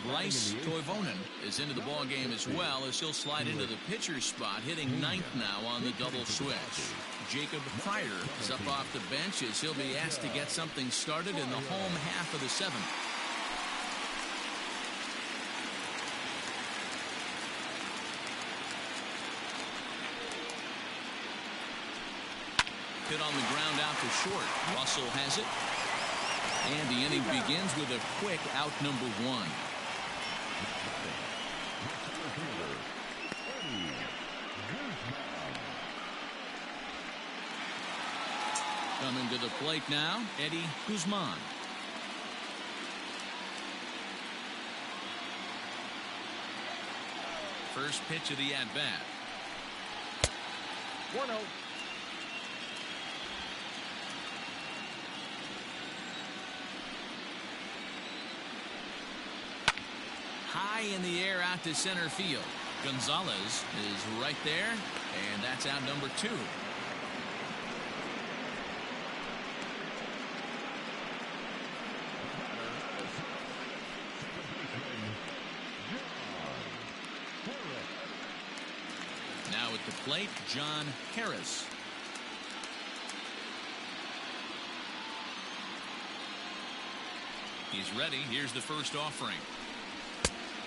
Bryce Toivonen is into the ball game as well as he'll slide into the pitcher's spot, hitting 9th now on the double switch. Jacob Pryor is up off the bench as he'll be asked to get something started in the home half of the 7th. Hit on the ground out to short. Russell has it. And the inning begins with a quick out number 1. Coming to the plate now, Eddie Guzman. First pitch of the at-bat. 1-0. High in the air out to center field. Gonzalez is right there, and that's out number 2. Now at the plate, John Harris. He's ready. Here's the first offering.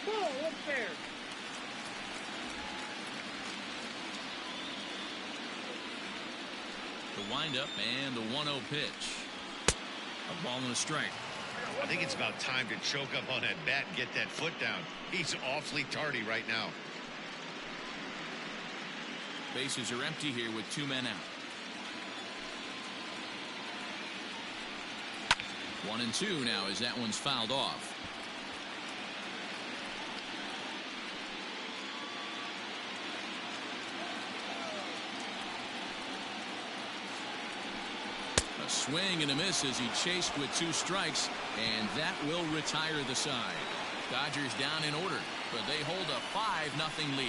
Whoa, up there. The windup and the 1-0 pitch. A ball and a strike. I think it's about time to choke up on that bat and get that foot down. He's awfully tardy right now. Bases are empty here with 2 men out. 1-2 now as that one's fouled off. A swing and a miss as he chased with 2 strikes, and that will retire the side. Dodgers down in order, but they hold a 5-0 lead.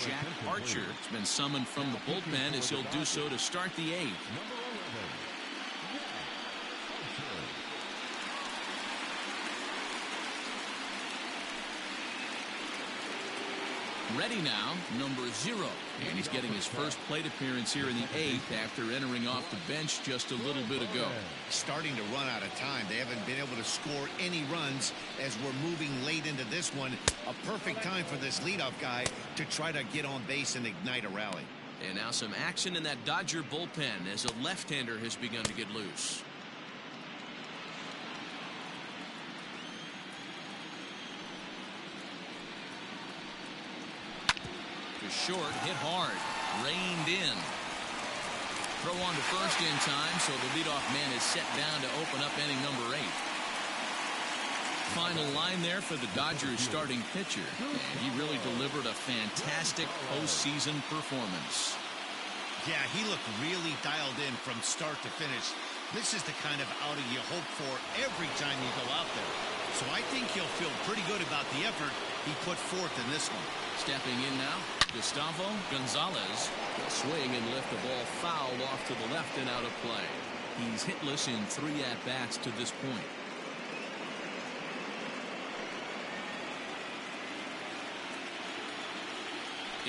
Jack Archer has been summoned from the bullpen as he'll do so to start the 8th. Ready now, number 0. And he's getting his first plate appearance here in the 8th after entering off the bench just a little bit ago. Starting to run out of time. They haven't been able to score any runs as we're moving late into this one. A perfect time for this leadoff guy to try to get on base and ignite a rally. And now some action in that Dodger bullpen as a left-hander has begun to get loose. To short, hit hard, reined in. Throw on to first in time, so the leadoff man is set down to open up inning number 8. Final line there for the Dodgers starting pitcher, and he really delivered a fantastic postseason performance. Yeah, he looked really dialed in from start to finish. This is the kind of outing you hope for every time you go out there. So I think he'll feel pretty good about the effort he put forth in this one. Stepping in now, Gustavo Gonzalez will swing and lift the ball foul off to the left and out of play. He's hitless in 3 at-bats to this point.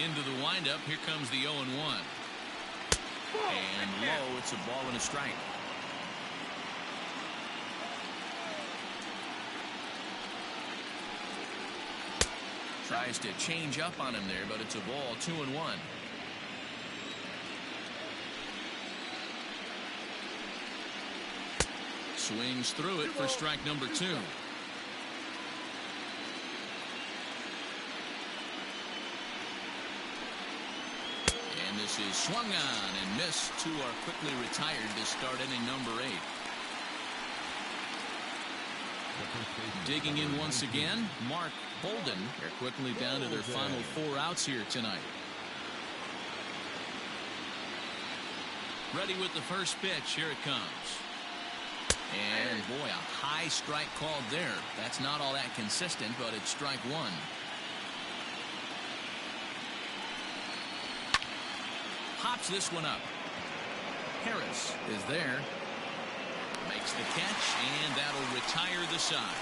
Into the windup, here comes the 0-1. And low, it's a ball and a strike. Tries to change up on him there, but it's a ball, 2-1. Swings through it for strike number 2. And this is swung on and missed. 2 are quickly retired to start inning number 8. Digging in once again, Mark Bolden. They're quickly down to their final 4 outs here tonight. Ready with the first pitch. Here it comes. And boy, a high strike called there. That's not all that consistent, but it's strike 1. Pops this one up. Harris is there. Makes the catch, and that'll retire the side.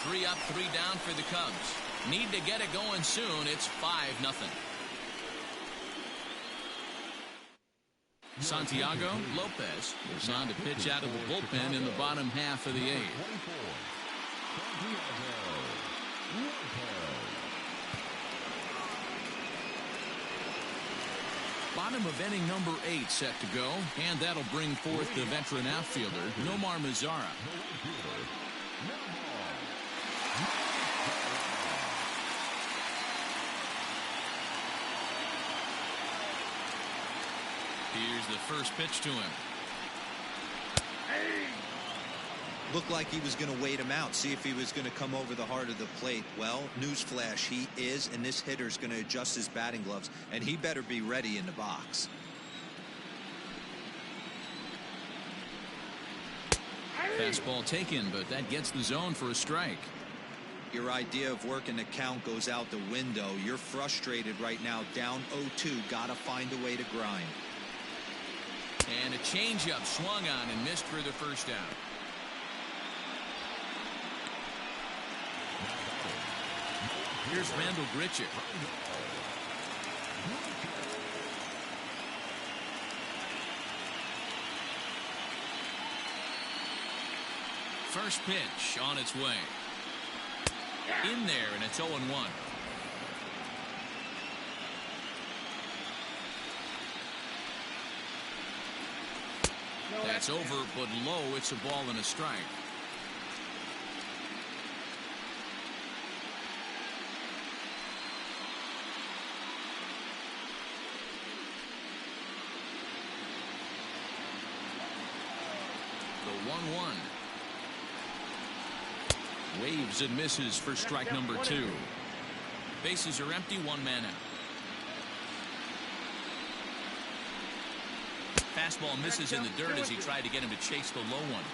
3 up, 3 down for the Cubs. Need to get it going soon. It's 5-0. Santiago Lopez is on to pitch out of the bullpen in the bottom half of the 8th. Bottom of inning number 8 set to go, and that'll bring forth the veteran outfielder Nomar Mazara. Here's the first pitch to him. Looked like he was going to wait him out, see if he was going to come over the heart of the plate. Well, newsflash, he is, and this hitter's going to adjust his batting gloves, and he better be ready in the box. Fastball taken, but that gets the zone for a strike. Your idea of working the count goes out the window. You're frustrated right now, down 0-2, got to find a way to grind. And a changeup swung on and missed for the first out. Here's Randall Grichuk. First pitch on its way. In there, and it's 0-1. That's over, but low. It's a ball and a strike. The 1-1. Waves and misses for strike number 2. Bases are empty, 1 man out. Fastball misses in the dirt as he tried to get him to chase the low one.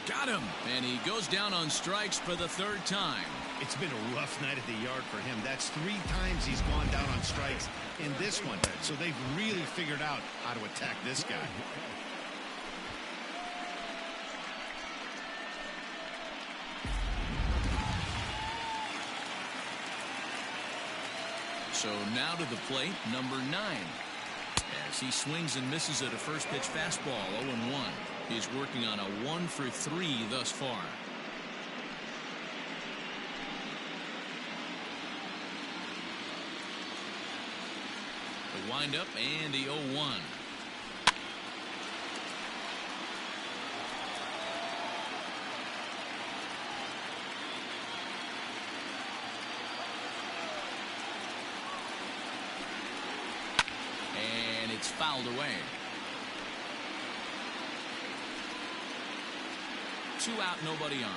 Got him, and he goes down on strikes for the 3rd time. It's been a rough night at the yard for him. That's 3 times he's gone down on strikes in this one. So they've really figured out how to attack this guy. So now to the plate, number 9. As he swings and misses at a first pitch fastball, 0-1. He's working on a 1 for 3 thus far. The windup and the 0-1. it's fouled away. 2 out, nobody on.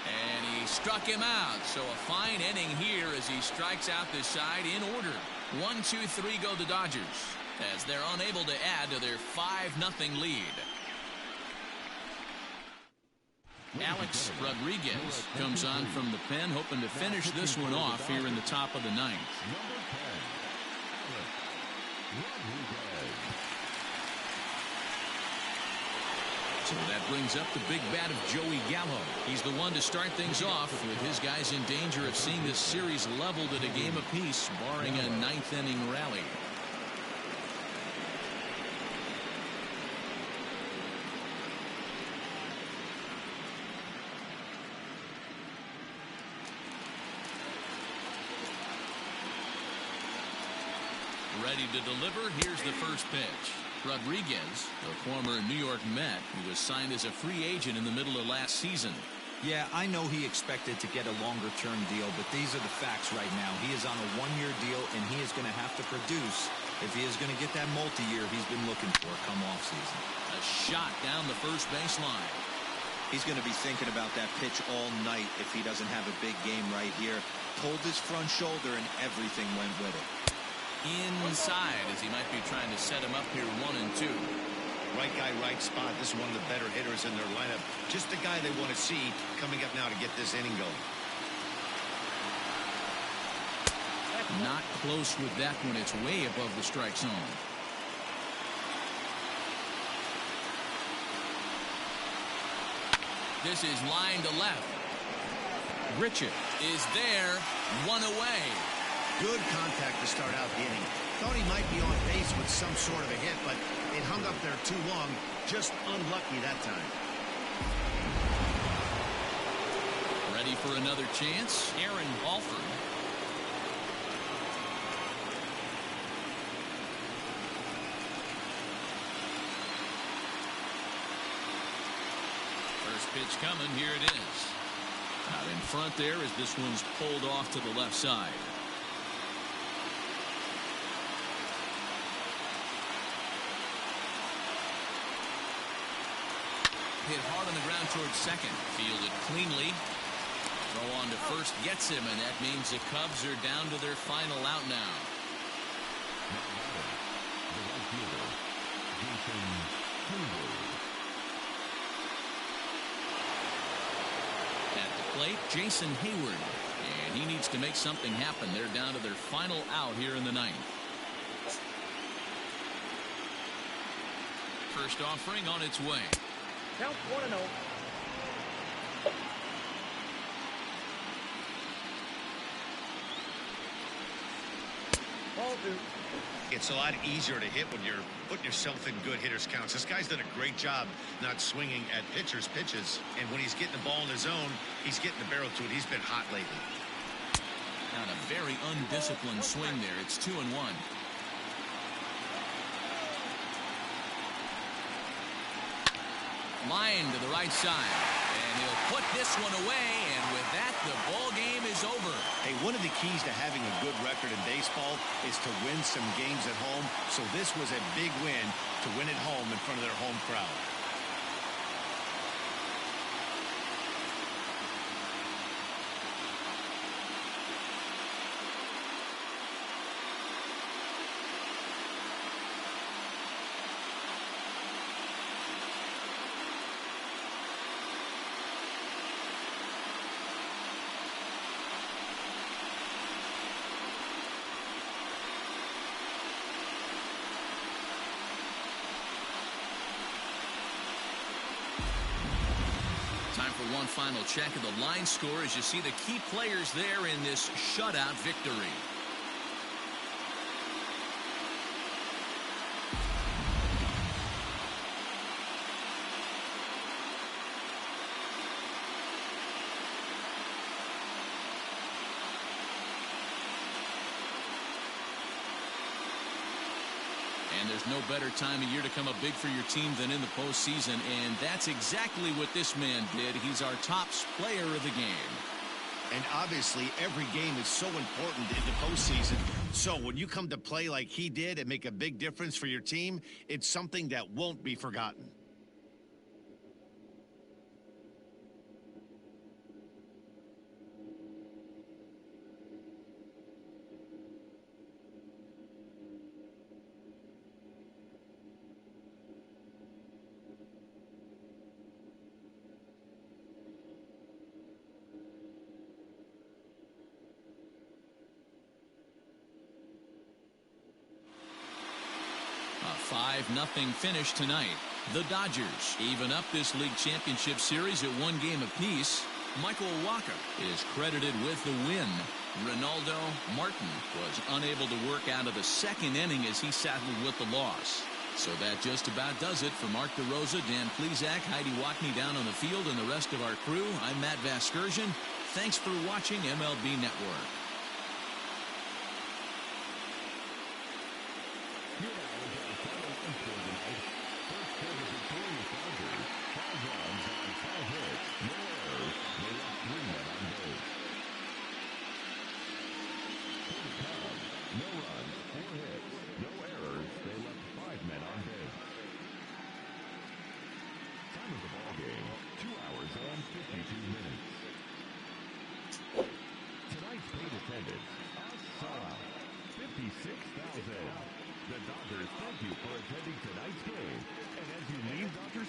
And he struck him out. So a fine inning here as he strikes out this side in order. 1, 2, 3 go the Dodgers as they're unable to add to their 5-0 lead. Alex Rodriguez comes on from the pen, hoping to finish this one off here in the top of the 9th. So that brings up the big bat of Joey Gallo. He's the one to start things off with his guys in danger of seeing this series leveled at a game apiece, barring a 9th inning rally. Ready to deliver. Here's the first pitch. Rodriguez, a former New York Met, who was signed as a free agent in the middle of last season. Yeah, I know he expected to get a longer-term deal, but these are the facts right now. He is on a 1-year deal, and he is going to have to produce if he is going to get that multi-year he's been looking for come off-season. A shot down the first baseline. He's going to be thinking about that pitch all night if he doesn't have a big game right here. Pulled his front shoulder, and everything went with it. Inside as he might be trying to set him up here 1 and 2. Right guy, right spot. This is one of the better hitters in their lineup. Just the guy they want to see coming up now to get this inning going. Not close with that one. It's way above the strike zone. This is line to left. Richard is there. 1 away. Good contact to start out the inning. Thought he might be on base with some sort of a hit, but it hung up there too long. Just unlucky that time. Ready for another chance? Aaron Alford. First pitch coming. Here it is. Out in front there as this one's pulled off to the left side. Hit hard on the ground towards second. Fielded cleanly. Throw on to first gets him, and that means the Cubs are down to their final out now. At the plate, Jason Hayward. And he needs to make something happen. They're down to their final out here in the 9th. First offering on its way. Count 1-0. Ball 2. It's a lot easier to hit when you're putting yourself in good hitters' counts. This guy's done a great job not swinging at pitchers' pitches. And when he's getting the ball in his zone, he's getting the barrel to it. He's been hot lately. Not a very undisciplined swing there. It's 2-1. Line to the right side, and he'll put this one away, and with that the ball game is over. Hey, one of the keys to having a good record in baseball is to win some games at home. So this was a big win to win at home in front of their home crowd. Time for one final check of the line score as you see the key players there in this shutout victory. And there's no better time of year to come up big for your team than in the postseason, and that's exactly what this man did. He's our top player of the game. And obviously, every game is so important in the postseason. So when you come to play like he did and make a big difference for your team, it's something that won't be forgotten. A 5-0 finish tonight. The Dodgers even up this league championship series at 1 game apiece. Michael Wacha is credited with the win. Ronaldo Martin was unable to work out of the 2nd inning as he settled with the loss. So that just about does it for Mark DeRosa, Dan Plesac, Heidi Watney down on the field, and the rest of our crew. I'm Matt Vasgersian. Thanks for watching MLB Network. The Dodgers thank you for attending tonight's game. And as you leave Dodgers